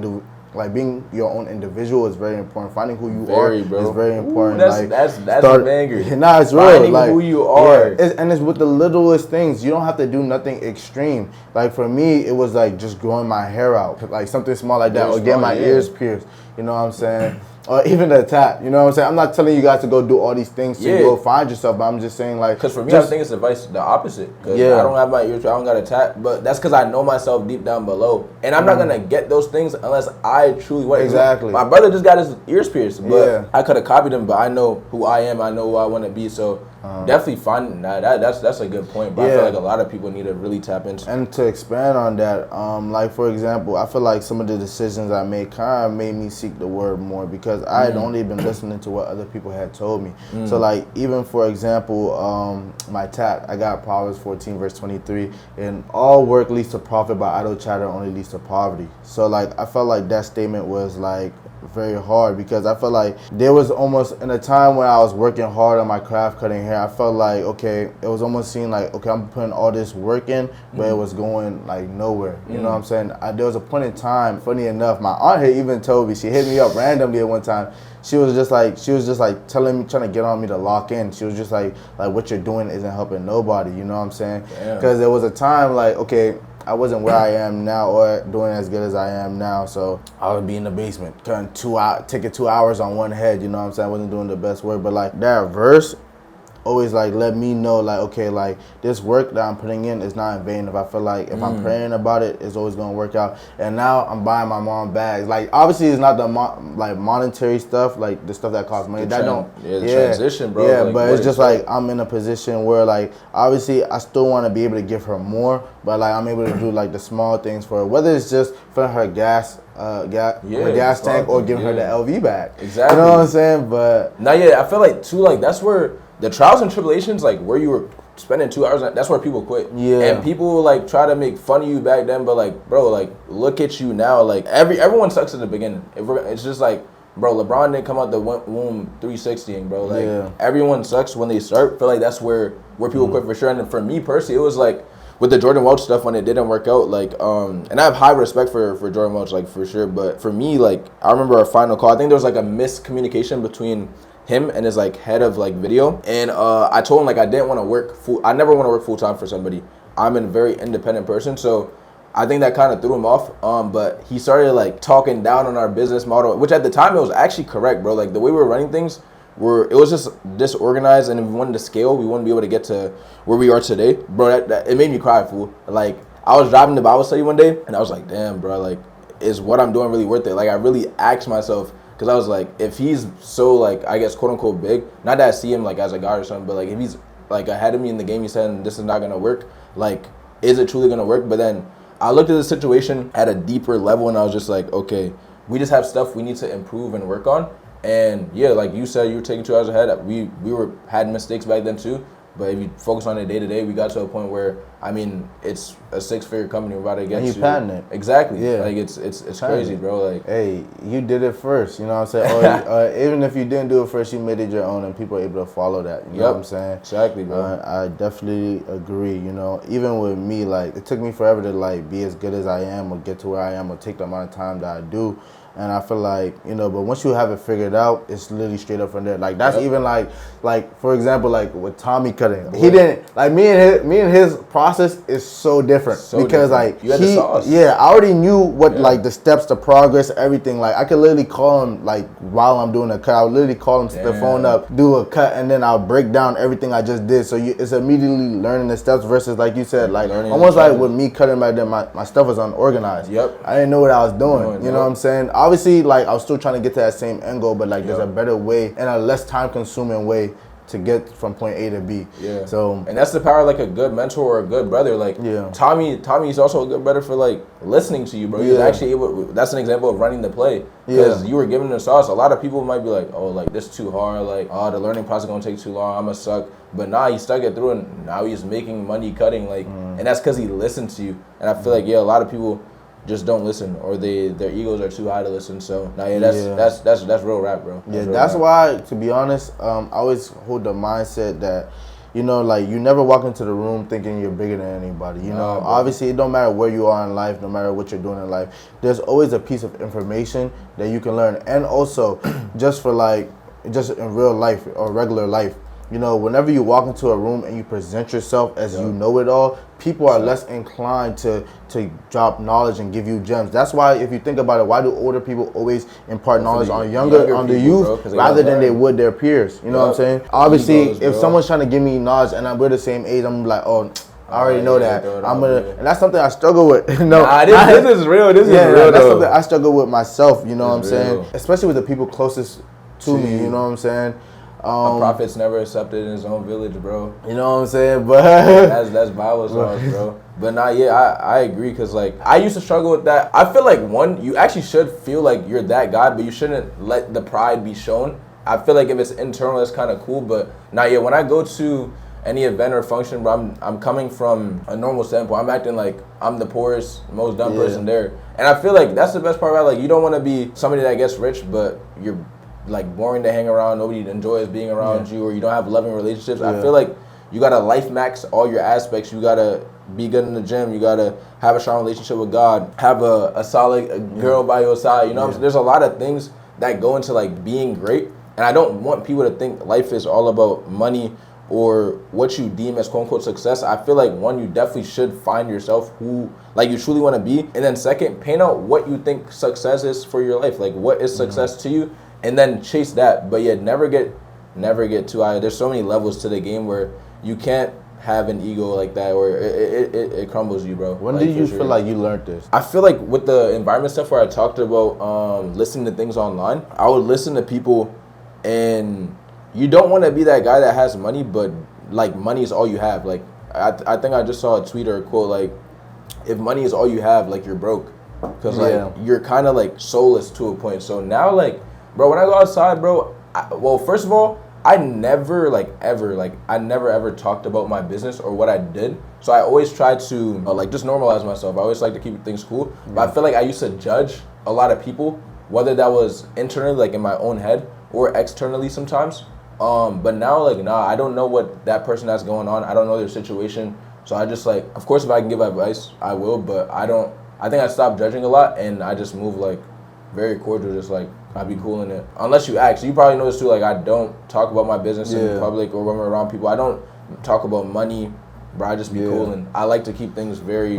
like being your own individual is very important. Finding who you are is very important. Ooh, that's a banger. Nah, it's real. Finding like who you are. Yeah, and it's with the littlest things. You don't have to do nothing extreme. Like for me, it was like just growing my hair out, like something small like that, or get my ears pierced. You know what I'm saying? or even the tap. You know what I'm saying? I'm not telling you guys to go do all these things to go find yourself, but I'm just saying like. Because for me, I think it's the opposite. Because I don't have my ears, I don't got a tap, but that's because I know myself deep down below, and I'm not gonna get those things unless I truly want. Exactly. My brother just got his ears pierced, but I could have copied him, but I know who I am. I know who I want to be. So definitely finding that's a good point. But I feel like a lot of people need to really tap into. And to expand on that, like for example, I feel like some of the decisions I made kind of made me seek the word more because I had only been listening to what other people had told me. So like even for example, my tap, I got Proverbs 14 verse 23, and all work leads to profit, but idle chatter only leads to poverty. So like I felt like that statement was like very hard because I felt like there was almost in a time when I was working hard on my craft cutting hair, I felt like okay, it was almost seeing like okay, I'm putting all this work in, but it was going like nowhere. You know what I'm saying? There was a point in time, funny enough, my aunt had even told me, she hit me up randomly at one time. She was just like telling me, trying to get on me to lock in. She was just like what you're doing isn't helping nobody. You know what I'm saying? Because there was a time like okay, I wasn't where I am now or doing as good as I am now, so I would be in the basement, taking 2 hours on one head, you know what I'm saying? I wasn't doing the best work, but like that verse always like let me know like okay, like this work that I'm putting in is not in vain. If I feel like if I'm praying about it, it's always gonna work out. And now I'm buying my mom bags. Like obviously it's not the monetary stuff, like the stuff that costs money. The transition, bro. Yeah, like, but it's just like I'm in a position where like obviously I still want to be able to give her more, but like I'm able to do like the small things for her, whether it's just filling her gas tank or giving her the LV bag. Exactly. You know what I'm saying? But I feel like too, like that's where the trials and tribulations, like where you were spending 2 hours, that's where people quit. Yeah. And people will like try to make fun of you back then, but like, bro, like look at you now. Like everyone sucks in the beginning. It's just like, bro, LeBron didn't come out the womb 360ing, bro. Like everyone sucks when they start. I feel like that's where people quit for sure. And for me personally, it was like with the Jordan Welch stuff when it didn't work out, like, and I have high respect for Jordan Welch, like for sure. But for me, like I remember our final call. I think there was like a miscommunication between him and his like head of like video, and I told him like I didn't want to work I never want to work full time for somebody. I'm a very independent person, so I think that kind of threw him off. But he started like talking down on our business model, which at the time it was actually correct, bro. Like the way we were running things, it was just disorganized, and if we wanted to scale, we wouldn't be able to get to where we are today, bro. That it made me cry, fool. Like I was driving to Bible study one day, and I was like, damn, bro, like is what I'm doing really worth it? Like I really asked myself. Because I was like, if he's so, like, I guess, quote-unquote big, not that I see him, like, as a god or something, but, like, if he's, like, ahead of me in the game, he said, this is not going to work, like, is it truly going to work? But then I looked at the situation at a deeper level, and I was just like, okay, we just have stuff we need to improve and work on. And, yeah, like you said, you were taking 2 hours ahead. We had mistakes back then, too. But if you focus on it day to day, we got to a point where, I mean, it's a 6-figure company we're about to get to. And you patent it. Exactly. Yeah. Like, it's crazy, bro. Like, hey, you did it first, you know what I'm saying? Or even if you didn't do it first, you made it your own, and people are able to follow that. You know what I'm saying? Exactly, bro. I definitely agree, you know. Even with me, like, it took me forever to, like, be as good as I am or get to where I am or take the amount of time that I do. And I feel like, you know, but once you have it figured out, it's literally straight up from there. Like that's even like for example, like with Tommy cutting, he didn't like me and his process is so different because like you had the sauce. Yeah, I already knew what like the steps, the progress, everything. Like I could literally call him like while I'm doing a cut. I would literally call him, the phone up, do a cut, and then I'll break down everything I just did. So it's immediately learning the steps versus like you said, like almost like with me cutting back then, my stuff was unorganized. I didn't know what I was doing. You know what I'm saying? Obviously, like I was still trying to get to that same end goal, but like there's a better way and a less time-consuming way to get from point A to B. So and that's the power of like a good mentor or a good brother. Like Tommy's also a good brother for like listening to you, bro. He's actually able. That's an example of running the play because you were given the sauce. A lot of people might be like, oh, like this is too hard. Like the learning process gonna take too long. I'ma suck. But nah, he stuck it through, and now he's making money cutting. Like, and that's because he listened to you. And I feel like a lot of people just don't listen, or their egos are too high to listen. So that's real rap, bro. That's why, to be honest, I always hold the mindset that, you know, like you never walk into the room thinking you're bigger than anybody. You know, obviously it don't matter where you are in life, no matter what you're doing in life. There's always a piece of information that you can learn, and also just in real life or regular life. you know, whenever you walk into a room and you present yourself as you know it all, people are less inclined to drop knowledge and give you gems. That's why, if you think about it, why do older people always impart knowledge on the youth rather than they would their peers? You know what I'm saying? Obviously, if someone's trying to give me knowledge and we're the same age, I'm like, oh, I already know that. And that's something I struggle with. This is real. This is real. That's something I struggle with myself. You know what I'm saying? Especially with the people closest to me. You know what I'm saying? A prophet's never accepted in his own village, bro. You know what I'm saying? But that's Bible songs, bro. But I agree, because like I used to struggle with that. I feel like you actually should feel like you're that guy, but you shouldn't let the pride be shown. I feel like if it's internal, it's kind of cool. But when I go to any event or function, bro, I'm coming from a normal standpoint. I'm acting like I'm the poorest, most dumb person there. And I feel like that's the best part about it. Like, you don't want to be somebody that gets rich, but you're like boring to hang around, nobody enjoys being around you, or you don't have loving relationships. I feel like you gotta life max all your aspects. You gotta be good in the gym, you gotta have a strong relationship with God, have a solid girl by your side. You know what I'm saying? There's a lot of things that go into like being great, and I don't want people to think life is all about money or what you deem as quote unquote success. I feel like one, you definitely should find yourself who like you truly want to be, and then second, paint out what you think success is for your life. Like, what is success to you? And then chase that, but never get too high. There's so many levels to the game where you can't have an ego like that, or it crumbles you, bro. When did you feel like you learned this? I feel like with the environment stuff where I talked about listening to things online, I would listen to people, and you don't want to be that guy that has money, but like money is all you have. Like I think I just saw a tweet or a quote like, if money is all you have, like you're broke, because like you're kind of like soulless to a point. So now like, bro, when I go outside, bro, first of all, I never ever talked about my business or what I did. So I always tried to just normalize myself. I always like to keep things cool. But I feel like I used to judge a lot of people, whether that was internally, like in my own head, or externally sometimes. But now, I don't know what that person has going on. I don't know their situation. So I just of course, if I can give advice, I will. But I think I stopped judging a lot, and I just move very cordial, just I'd be cool in it. Unless you ask. You probably know this too, I don't talk about my business in public or when we're around people. I don't talk about money, bro. I just be cool, and I like to keep things very,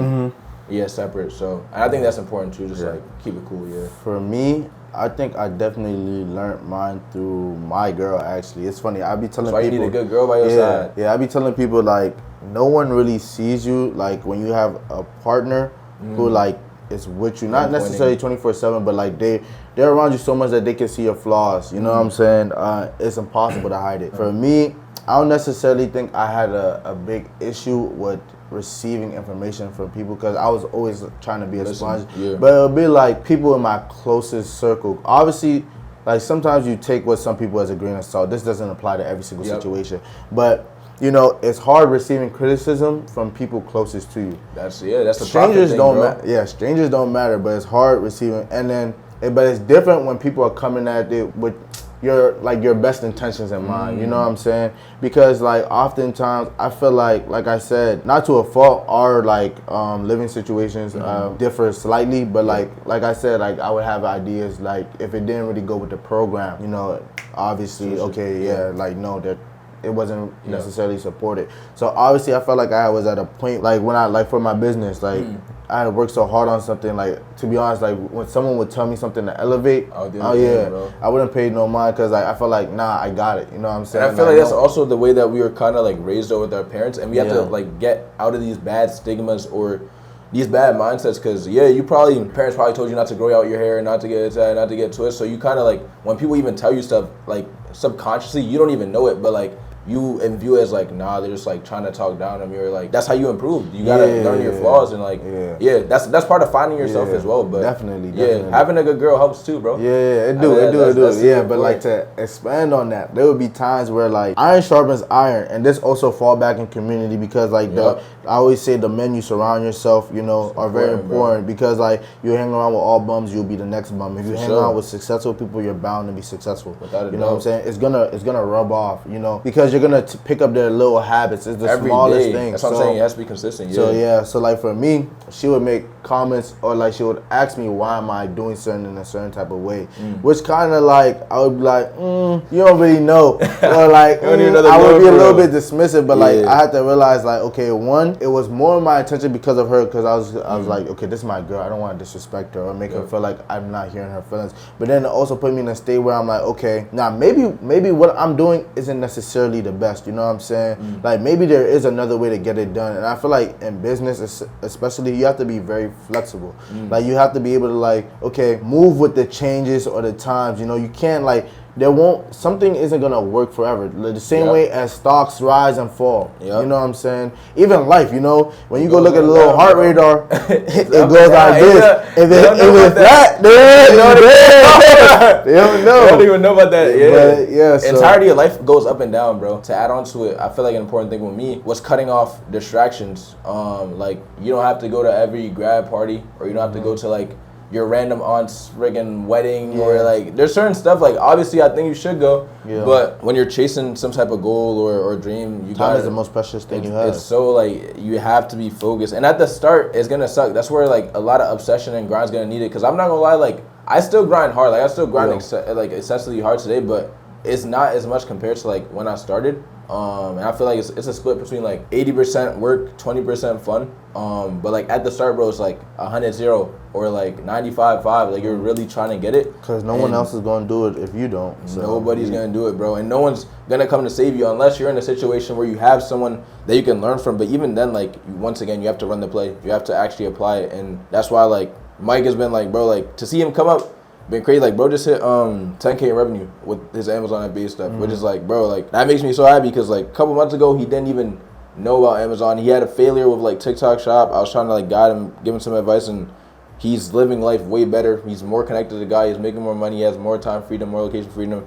separate. So, and I think that's important too, just keep it cool, For me, I think I definitely learned mine through my girl, actually. It's funny, I be telling people. That's why you need a good girl by your side. Yeah, I be telling people, no one really sees you, when you have a partner who, is with you, not necessarily 24/7, but they're around you so much that they can see your flaws. You know what I'm saying? It's impossible to hide it. For me, I don't necessarily think I had a big issue with receiving information from people, because I was always trying to be a sponge. But it'll be people in my closest circle. Obviously, sometimes you take what some people as a grain of salt. This doesn't apply to every single situation, but it's hard receiving criticism from people closest to you. That's the strangers thing, don't bro. matter. Yeah, strangers don't matter, but it's hard receiving. And then, but it's different when people are coming at it with your best intentions in mind. You know what I'm saying? Because oftentimes I feel like I said, not to a fault, our living situations differ slightly, but like I said, I would have ideas if it didn't really go with the program, obviously no, that it wasn't necessarily supported. So obviously I felt like I was at a point when I for my business, I had worked so hard on something, to be honest, when someone would tell me something to elevate, I wouldn't pay no mind, because I felt nah, I got it. You know what I'm saying? And I feel that's also the way that we were kind of raised with our parents, and we have to get out of these bad stigmas or these bad mindsets, because parents probably told you not to grow out your hair, not to get that, not to get twists. So you kind of when people even tell you stuff, subconsciously you don't even know it, but you view it as nah, they're just trying to talk down on you, or that's how you improve. You gotta learn your flaws, and that's part of finding yourself as well. But definitely, having a good girl helps too, bro. It do. Yeah, but to expand on that, there would be times where iron sharpens iron, and this also fall back in community, because I always say the men you surround yourself, are very important, because you hang around with all bums, you'll be the next bum. If you hang around with successful people, you're bound to be successful. You know what I'm saying? It's gonna rub off, because you're gonna pick up their little habits. It's the smallest thing. That's what I'm saying. It has to be consistent. So for me, she would make comments or like she would ask me why am I doing certain in a certain type of way, which kind of like I would be like, you don't really know, or like I would be a little bit dismissive, but like I had to realize like, okay, one, it was more my intention because of her, because I was like, okay, this is my girl, I don't want to disrespect her or make her feel like I'm not hearing her feelings, but then it also put me in a state where I'm like, okay, now maybe what I'm doing isn't necessarily the best, you know what I'm saying? Like maybe there is another way to get it done, and I feel like in business especially, you have to be very flexible. Like you have to be able to like, okay, move with the changes or the times, you know, you can't like, something isn't gonna work forever. The same way as stocks rise and fall. You know what I'm saying? Even life, you know, when you go look at a little heart radar, it goes like this. If it's flat, they don't know. They don't even know about that. But, so entirety of life goes up and down, bro. To add on to it, I feel like an important thing with me was cutting off distractions. Like you don't have to go to every grad party, or you don't have to go to like your random aunt's friggin' wedding, or like there's certain stuff like obviously I think you should go, but when you're chasing some type of goal or dream, time is the most precious thing you have. It's so like you have to be focused, and at the start it's gonna suck. That's where like a lot of obsession and grind's gonna need it, because I'm not gonna lie, like I still grind hard, like I still grind like excessively hard today, but it's not as much compared to like when I started. And I feel like it's a split between like 80% work, 20% fun. But like at the start, bro, it's like 100-0 or like 95-5. Like you're really trying to get it. Because no one else is going to do it if you don't. So. Nobody's going to do it, bro. And no one's going to come to save you unless you're in a situation where you have someone that you can learn from. But even then, like, once again, you have to run the play. You have to actually apply it. And that's why, like, Mike has been like, bro, like, to see him come up, been crazy. Like, bro just hit 10K in revenue with his Amazon FBA stuff, which is like, bro, like, that makes me so happy, because like a couple months ago he didn't even know about Amazon. He had a failure with like TikTok shop. I was trying to like guide him, give him some advice, and he's living life way better. He's more connected to the guy. He's making more money. He has more time freedom, more location freedom.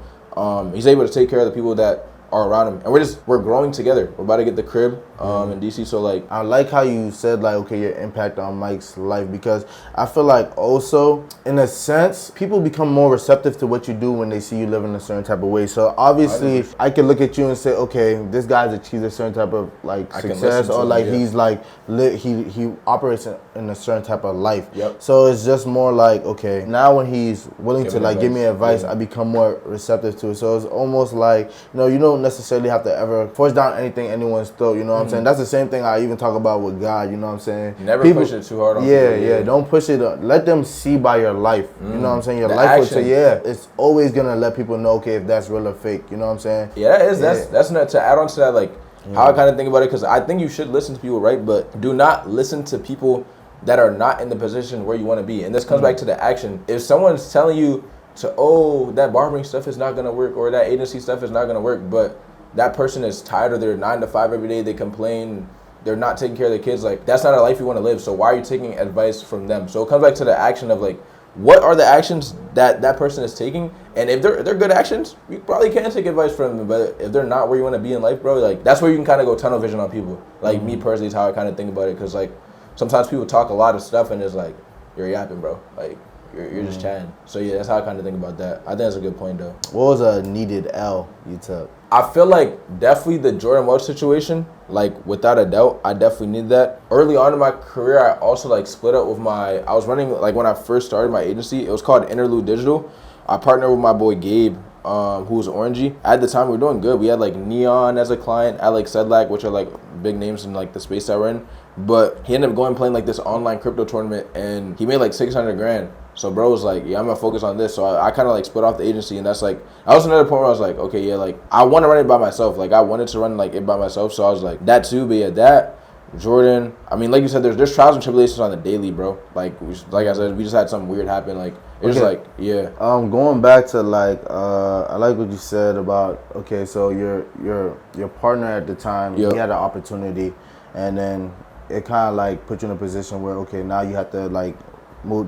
He's able to take care of the people that are around him, and we're growing together. We're about to get the crib in DC, so like I like how you said like, okay, your impact on Mike's life, because I feel like also in a sense people become more receptive to what you do when they see you live in a certain type of way. So obviously I can look at you and say, okay, this guy's achieved a certain type of like success, or like he's like he operates in a certain type of life. So it's just more like, okay, now when he's willing to like give me advice, I become more receptive to it. So it's almost like, you don't necessarily have to ever force down anything anyone's throat, you know what I'm saying? That's the same thing I even talk about with God, you know what I'm saying? Never push it too hard on people. Don't push it. Let them see by your life, you know what I'm saying? Your life will say, it's always gonna let people know, okay, if that's real or fake, you know what I'm saying? That's not to add on to that, like how I kind of think about it, because I think you should listen to people, right? But do not listen to people that are not in the position where you want to be. And this comes back to the action. If someone's telling you that barbering stuff is not gonna work, or that agency stuff is not gonna work, but that person is tired of their 9 to 5 every day, they complain, they're not taking care of their kids, like that's not a life you want to live. So why are you taking advice from them? So it comes back to the action of like, what are the actions that person is taking? And if they're good actions, you probably can take advice from them. But if they're not where you want to be in life, bro, like that's where you can kind of go tunnel vision on people. Like me personally is how I kind of think about it, because like sometimes people talk a lot of stuff and it's like, you're yapping, bro, like you're just chatting. So yeah, that's how I kind of think about that. I think that's a good point though. What was a needed L you took? I feel like definitely the Jordan Welch situation, like without a doubt, I definitely need that. Early on in my career, I also like split up with I was running, like when I first started my agency, it was called Interlude Digital. I partnered with my boy Gabe, who was Orangey. At the time, we were doing good. We had like Neon as a client, Alex Setbacks, which are like big names in like the space that we're in. But he ended up going and playing like this online crypto tournament, and he made like 600 grand. So bro was like, yeah, I'm gonna focus on this. So I kind of like split off the agency, and that's like, that was another point where I was like, okay, yeah, like I want to run it by myself. Like I wanted to run like it by myself. So I was like, that too, but yeah, that, Jordan. I mean, like you said, there's trials and tribulations on the daily, bro. Like I said, we just had something weird happen. Like it's like, yeah. Going back to like, I like what you said about, okay, so your partner at the time, he had an opportunity, and then it kind of like put you in a position where, okay, now you have to like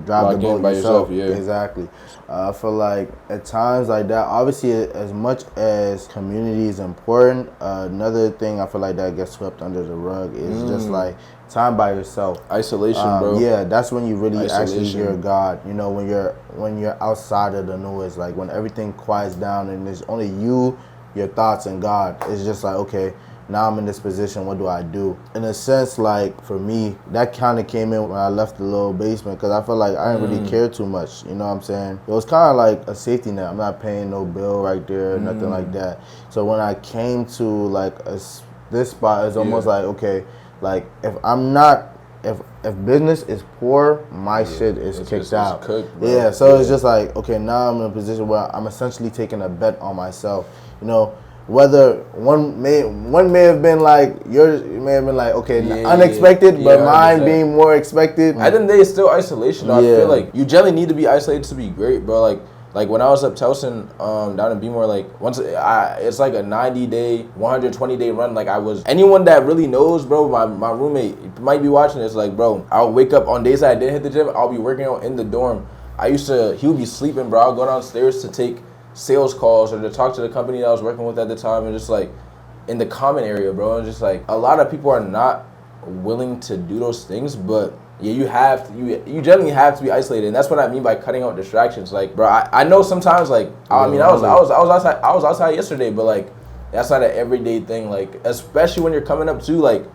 drive the boat by yourself. Yeah. Exactly. I feel like at times like that, obviously as much as community is important, another thing I feel like that gets swept under the rug is just like time by yourself. Isolation, bro. Yeah, that's when you really actually hear God. You know, when you're outside of the noise, like when everything quiets down and there's only you, your thoughts, and God. It's just like, okay, now I'm in this position, what do I do? In a sense, like, for me, that kind of came in when I left the little basement, because I felt like I didn't really care too much, you know what I'm saying? It was kind of like a safety net. I'm not paying no bill right there, nothing like that. So when I came to, like, this spot, it's almost like, okay, like, if I'm not, if business is poor, my shit is kicked out. It's cooked, yeah, so it's just like, okay, now I'm in a position where I'm essentially taking a bet on myself, you know. Whether one may have been like yours, it may have been like, okay, unexpected, but mine being more expected. At the end of the day, it's still isolation. I feel like you generally need to be isolated to be great, bro. Like when I was up Towson, down in Beemore, like it's like a 90-day, 120-day run. Like anyone that really knows, bro, my roommate might be watching this. Like, bro, I'll wake up on days that I didn't hit the gym. I'll be working out in the dorm. He would be sleeping, bro. I'll go downstairs to take sales calls or to talk to the company that I was working with at the time, and just like in the common area, bro. And just like a lot of people are not willing to do those things, but yeah, you generally have to be isolated, and that's what I mean by cutting out distractions. Like, bro, I know sometimes, like, I was outside yesterday, but like that's not an everyday thing. Like, especially when you're coming up too, like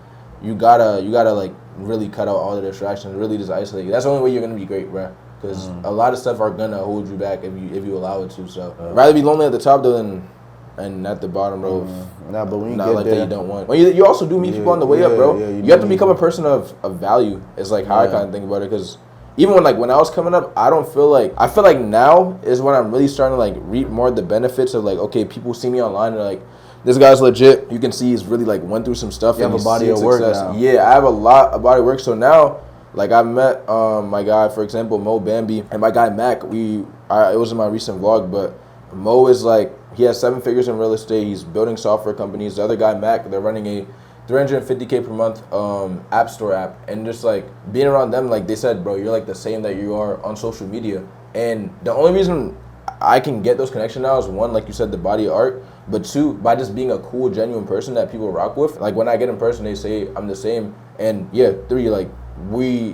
you gotta like really cut out all the distractions, really just isolate. That's the only way you're gonna be great, bro. Because a lot of stuff are gonna hold you back if you allow it to. So rather be lonely at the top though than at the bottom, bro. Nah, but when you not get like there, that, you don't want. When you also do meet people on the way up, bro. You have to become a person of value. It's like how I kind of think about it. Because even when I was coming up, I feel like now is when I'm really starting to like reap more of the benefits of like, okay, people see me online and like, this guy's legit. You can see he's really like went through some stuff. You have a body of work now. Yeah, I have a lot of body of work. So now, like, I met my guy, for example, Mo Bambi, and my guy Mac. It was in my recent vlog, but Mo is like, he has 7 figures in real estate. He's building software companies. The other guy, Mac, they're running a $350K per month app store app. And just like being around them, like they said, bro, you're like the same that you are on social media. And the only reason I can get those connections now is 1, like you said, the body of art, but 2, by just being a cool, genuine person that people rock with. Like when I get in person, they say I'm the same. And yeah, 3, like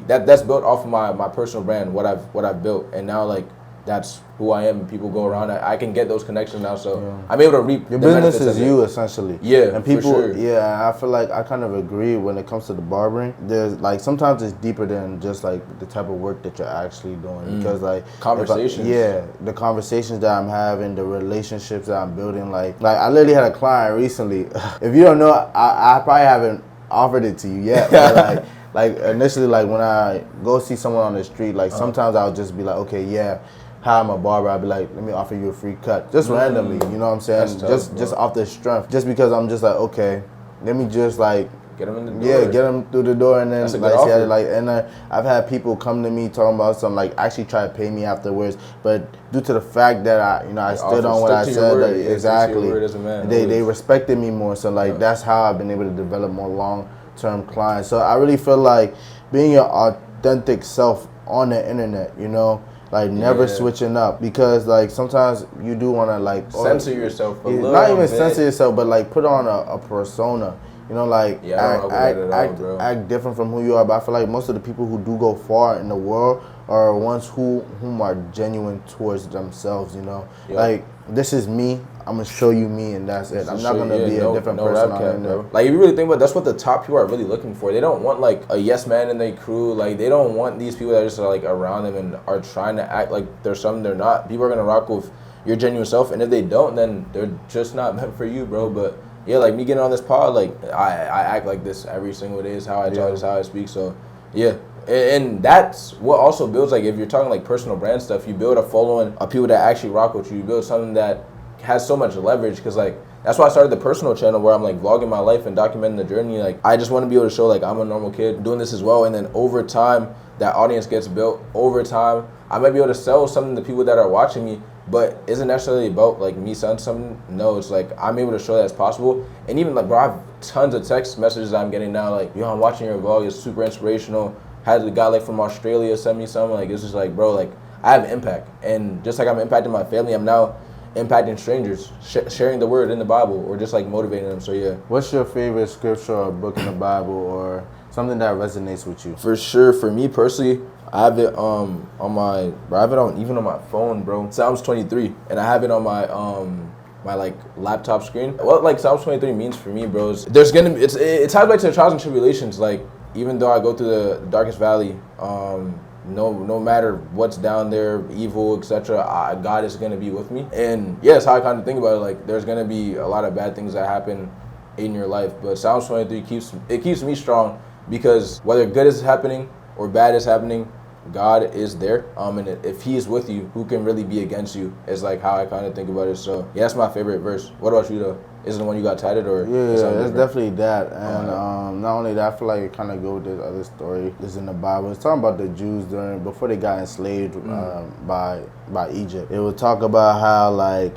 that's built off of my personal brand, what I've built, and now like that's who I am. People go around. I can get those connections now, so I'm able to reap. Your business is you essentially. Yeah, and people. For sure. Yeah, I feel like I kind of agree when it comes to the barbering. There's like sometimes it's deeper than just like the type of work that you're actually doing, because like conversations. The conversations that I'm having, the relationships that I'm building. Like I literally had a client recently. If you don't know, I probably haven't offered it to you yet, but like initially, like when I go see someone on the street, like sometimes I'll just be like, okay, yeah, hi, I'm a barber. I'll be like, let me offer you a free cut, just randomly, you know what I'm saying? That's tough, just off the strength, just because I'm just like, okay, let me just like get them in the door. Yeah, get them through the door, and then I've had people come to me talking about some, like actually try to pay me afterwards, but due to the fact that I stood on what I said, like, exactly, they respected me more. So like that's how I've been able to develop more long-term clients. So I really feel like being your authentic self on the internet, you know, like never switching up, because like sometimes you do want to like censor yourself a little not even bit. Censor yourself, but like put on a persona, you know, like act different from who you are. But I feel like most of the people who do go far in the world are ones whom are genuine towards themselves, you know. Like, this is me, I'm gonna show you me, and that's it. I'm not gonna be a different person on there, bro. Like, if you really think about it, that's what the top people are really looking for. They don't want like a yes man in their crew. Like, they don't want these people that are just like around them and are trying to act like they're something they're not. People are gonna rock with your genuine self, and if they don't, then they're just not meant for you, bro. But yeah, like me getting on this pod, like I act like this every single day. Is how I talk, is how I speak. So yeah. And that's what also builds, like, if you're talking like personal brand stuff, you build a following of people that actually rock with you. You build something that has so much leverage, because like that's why I started the personal channel, where I'm like vlogging my life and documenting the journey. Like, I just want to be able to show like I'm a normal kid doing this as well, and then over time that audience gets built. Over time I might be able to sell something to people that are watching me, but isn't necessarily about like me selling something. No, it's like I'm able to show that it's possible. And even like, bro, I have tons of text messages that I'm getting now, like, yo, I'm watching your vlog, it's super inspirational. Had a guy like from Australia send me something. Like, it's just like, bro, like I have impact, and just like I'm impacting my family, I'm now impacting strangers, sharing the word in the Bible, or just like motivating them. So yeah. What's your favorite scripture or book in the Bible, or something that resonates with you? For sure, for me personally, I have it even on my phone, bro. Psalms 23, and I have it on my like laptop screen. What like Psalms 23 means for me, bro, is there's gonna be, it ties back to the trials and tribulations. Like even though I go through the darkest valley, no matter what's down there, evil, etc., God is gonna be with me. And yeah, that's how I kind of think about it. Like there's gonna be a lot of bad things that happen in your life, but Psalms 23 keeps me strong, because whether good is happening or bad is happening, God is there. And if He is with you, who can really be against you? Is like how I kind of think about it. So yeah, that's my favorite verse. What about you though? Is it the one you got tatted or? Yeah, it's definitely that. And not only that, I feel like it kind of go with this other story. It's in the Bible. It's talking about the Jews before they got enslaved by Egypt. It would talk about how like,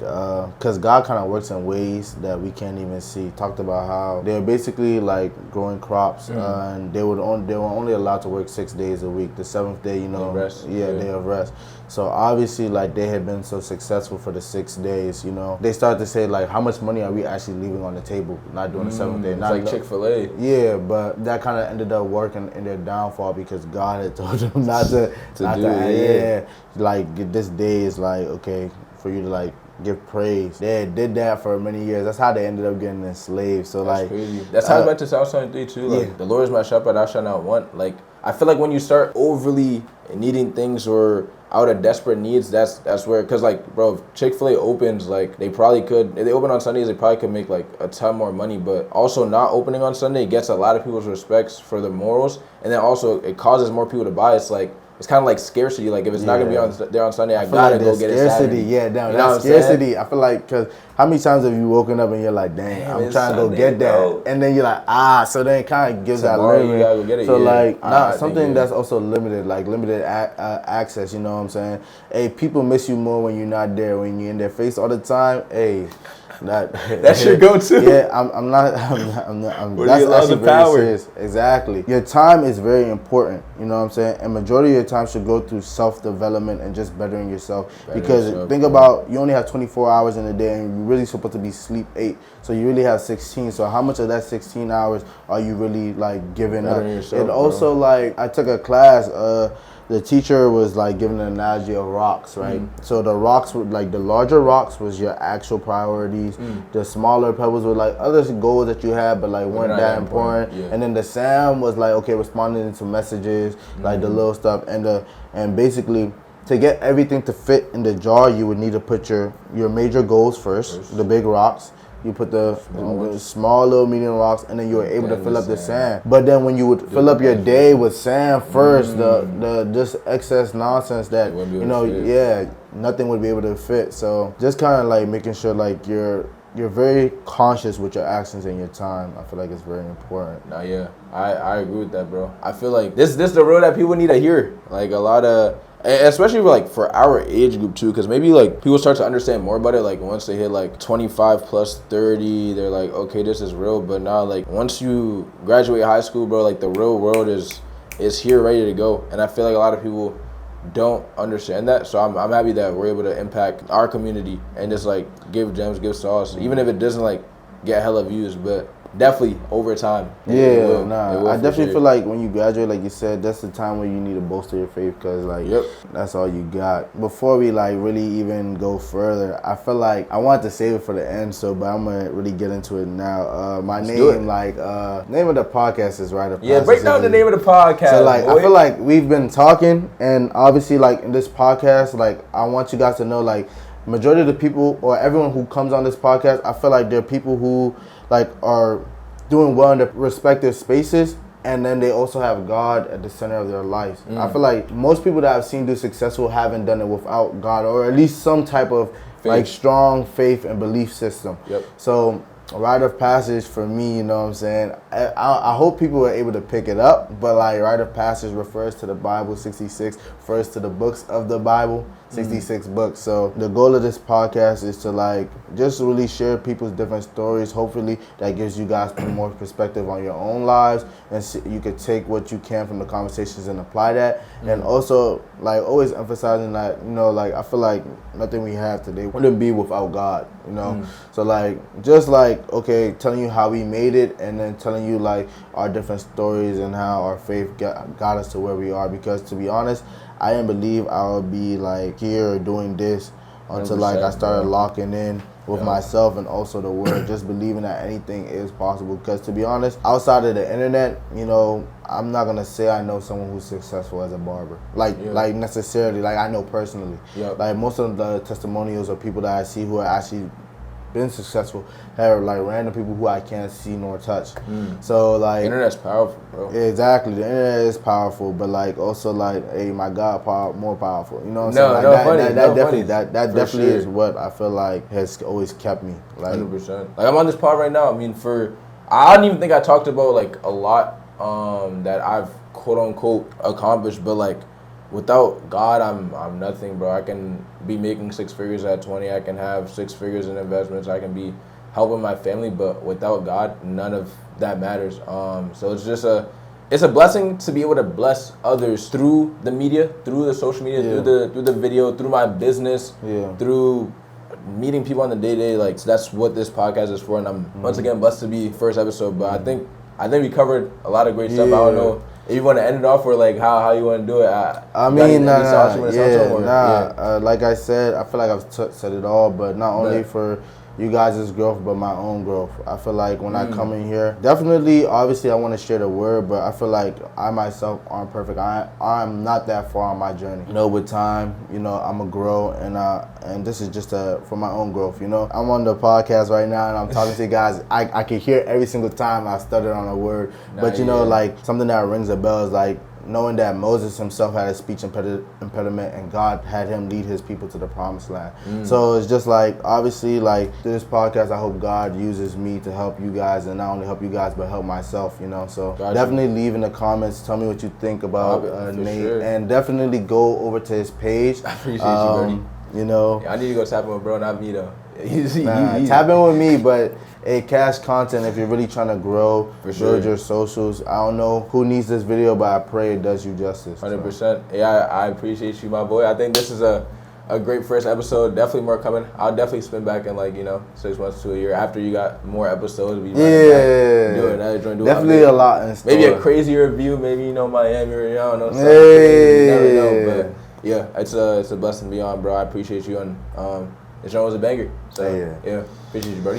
cause God kind of works in ways that we can't even see. Talked about how they're basically like growing crops, and they were only allowed to work 6 days a week. The seventh day, you know, day of rest. So obviously, like they had been so successful for the 6 days, you know, they started to say like, how much money are we actually leaving on the table, not doing the seventh day? Not like Chick-fil-A. Yeah, but that kind of ended up working in their downfall, because God had told them not to do it. Yeah, like this day is like, okay, for you to like give praise. They did that for many years. That's how they ended up getting enslaved. So that's like crazy. That's how back to Psalm 23 too. Like the Lord is my shepherd, I shall not want. Like I feel like when you start overly needing things or out of desperate needs, that's where, because like bro, if Chick-fil-A opens, like they probably could, if they open on Sundays, they probably could make like a ton more money. But also not opening on Sunday gets a lot of people's respects for the morals, and then also it causes more people to buy. It's like, it's kind of like scarcity. Like if it's not gonna be there on Sunday, I gotta like go get it Saturday. Yeah, damn, you know that's scarcity. I feel like, because how many times have you woken up and you're like, damn, I'm trying to go get that, and then you're like, so then it kind of gives tomorrow that limit. You gotta go get it. So like, something that's also limited, like limited access. You know what I'm saying? Hey, people miss you more when you're not there. When you're in their face all the time, hey. That's your go-to. Yeah, I'm not. That's actually very serious. Exactly. Your time is very important. You know what I'm saying? And majority of your time should go through self-development and just bettering yourself. Because think about, you only have 24 hours in a day, and you're really supposed to be sleep 8. So you really have 16. So how much of that 16 hours are you really like giving up? And also, like, I took a class. The teacher was like giving an analogy of rocks, right? So the rocks were like, the larger rocks was your actual priorities. The smaller pebbles were like other goals that you had, but like weren't that important. And then the sand was like, okay, responding to messages, like the little stuff. And basically, to get everything to fit in the jar, you would need to put your major goals first, the big rocks. You put the small little medium rocks, and then you were able to fill up the sand. But then when you would fill up your day with sand first, the just excess nonsense that, you know, nothing would be able to fit. So just kind of like making sure like you're very conscious with your actions and your time. I feel like it's very important. Nah, yeah, I agree with that, bro. I feel like this the real that people need to hear. Like a lot of, especially for our age group too, because maybe like people start to understand more about it like once they hit like 25 plus 30, they're like, okay, this is real. But now like once you graduate high school, bro, like the real world is here, ready to go. And I feel like a lot of people don't understand that. So I'm happy that we're able to impact our community and just like give gems, give sauce, even if it doesn't like get hella views, but definitely over time. I definitely feel like when you graduate, like you said, that's the time where you need to bolster your faith, because like that's all you got. Before we like really even go further, I feel like I wanted to save it for the end, but I'm gonna really get into it now. My name, name of the podcast is Rite. Yeah, break down the name of the podcast. So like, I feel like we've been talking, and obviously like in this podcast, like I want you guys to know, like majority of the people or everyone who comes on this podcast, I feel like they're people who like are doing well in their respective spaces, and then they also have God at the center of their lives. I feel like most people that I've seen do successful haven't done it without God, or at least some type of like strong faith and belief system. So Rite of Passage for me, you know what I'm saying? I hope people are able to pick it up, but like Rite of Passage refers to the Bible, 66 refers to the books of the Bible, 66 books. So the goal of this podcast is to like just really share people's different stories. Hopefully that gives you guys more perspective on your own lives, and you could take what you can from the conversations and apply that. And also like always emphasizing that, you know, like I feel like nothing we have today wouldn't be without God, you know? So like just like, okay, telling you how we made it, and then telling you like our different stories and how our faith got us to where we are. Because to be honest, I didn't believe I would be like here doing this until like I started locking in with myself and also the word, just believing that anything is possible. Because to be honest, outside of the internet, you know, I'm not gonna say I know someone who's successful as a barber, like necessarily, like I know personally. Like most of the testimonials of people that I see who are actually been successful have like random people who I can't see nor touch. So like internet's powerful, bro. Exactly, the internet is powerful, but like also like, hey, my God, more powerful. You know what I'm saying? That definitely is what I feel like has always kept me. Like 100%. Like I'm on this pod right now. I mean, I don't even think I talked about like a lot that I've quote unquote accomplished, but like without God, I'm nothing, bro. I can be making 6 figures at 20. I can have 6 figures in investments. I can be helping my family, but without God, none of that matters. So it's just it's a blessing to be able to bless others through the media, through the social media, through the video, through my business, through meeting people on the day-to-day. Like, so that's what this podcast is for, and I'm once again blessed to be first episode. But I think we covered a lot of great stuff. I don't know if you want to end it off or like how you want to do it. Like I said, I feel like I've said it all, but not only for you guys' growth, but my own growth. I feel like when I come in here, definitely, obviously, I want to share the word, but I feel like I myself aren't perfect. I'm not that far on my journey. You know, with time, you know, I'm gonna grow, and this is just for my own growth. You know, I'm on the podcast right now, and I'm talking to you guys. I can hear every single time I stutter on a word, but you know, like something that rings a bell is like knowing that Moses himself had a speech impediment and God had him lead his people to the promised land. So it's just like, obviously, like this podcast, I hope God uses me to help you guys, and not only help you guys, but help myself, you know. So definitely leave in the comments, tell me what you think about Nate, and definitely go over to his page. I appreciate you, buddy. You know, I need to go tap in with bro, not me though. Tap in with me, but cash content if you're really trying to grow, build your socials. I don't know who needs this video, but I pray it does you justice. 100%. So. Yeah, I appreciate you, my boy. I think this is a great first episode. Definitely more coming. I'll definitely spin back in like 6 months to a year after you got more episodes. Do another joint. Definitely a lot in store. Maybe a crazier view. Maybe Miami or I don't know. You never know, but yeah, it's a blessing to be on, bro. I appreciate you, and this show was a banger. So yeah, appreciate you, buddy.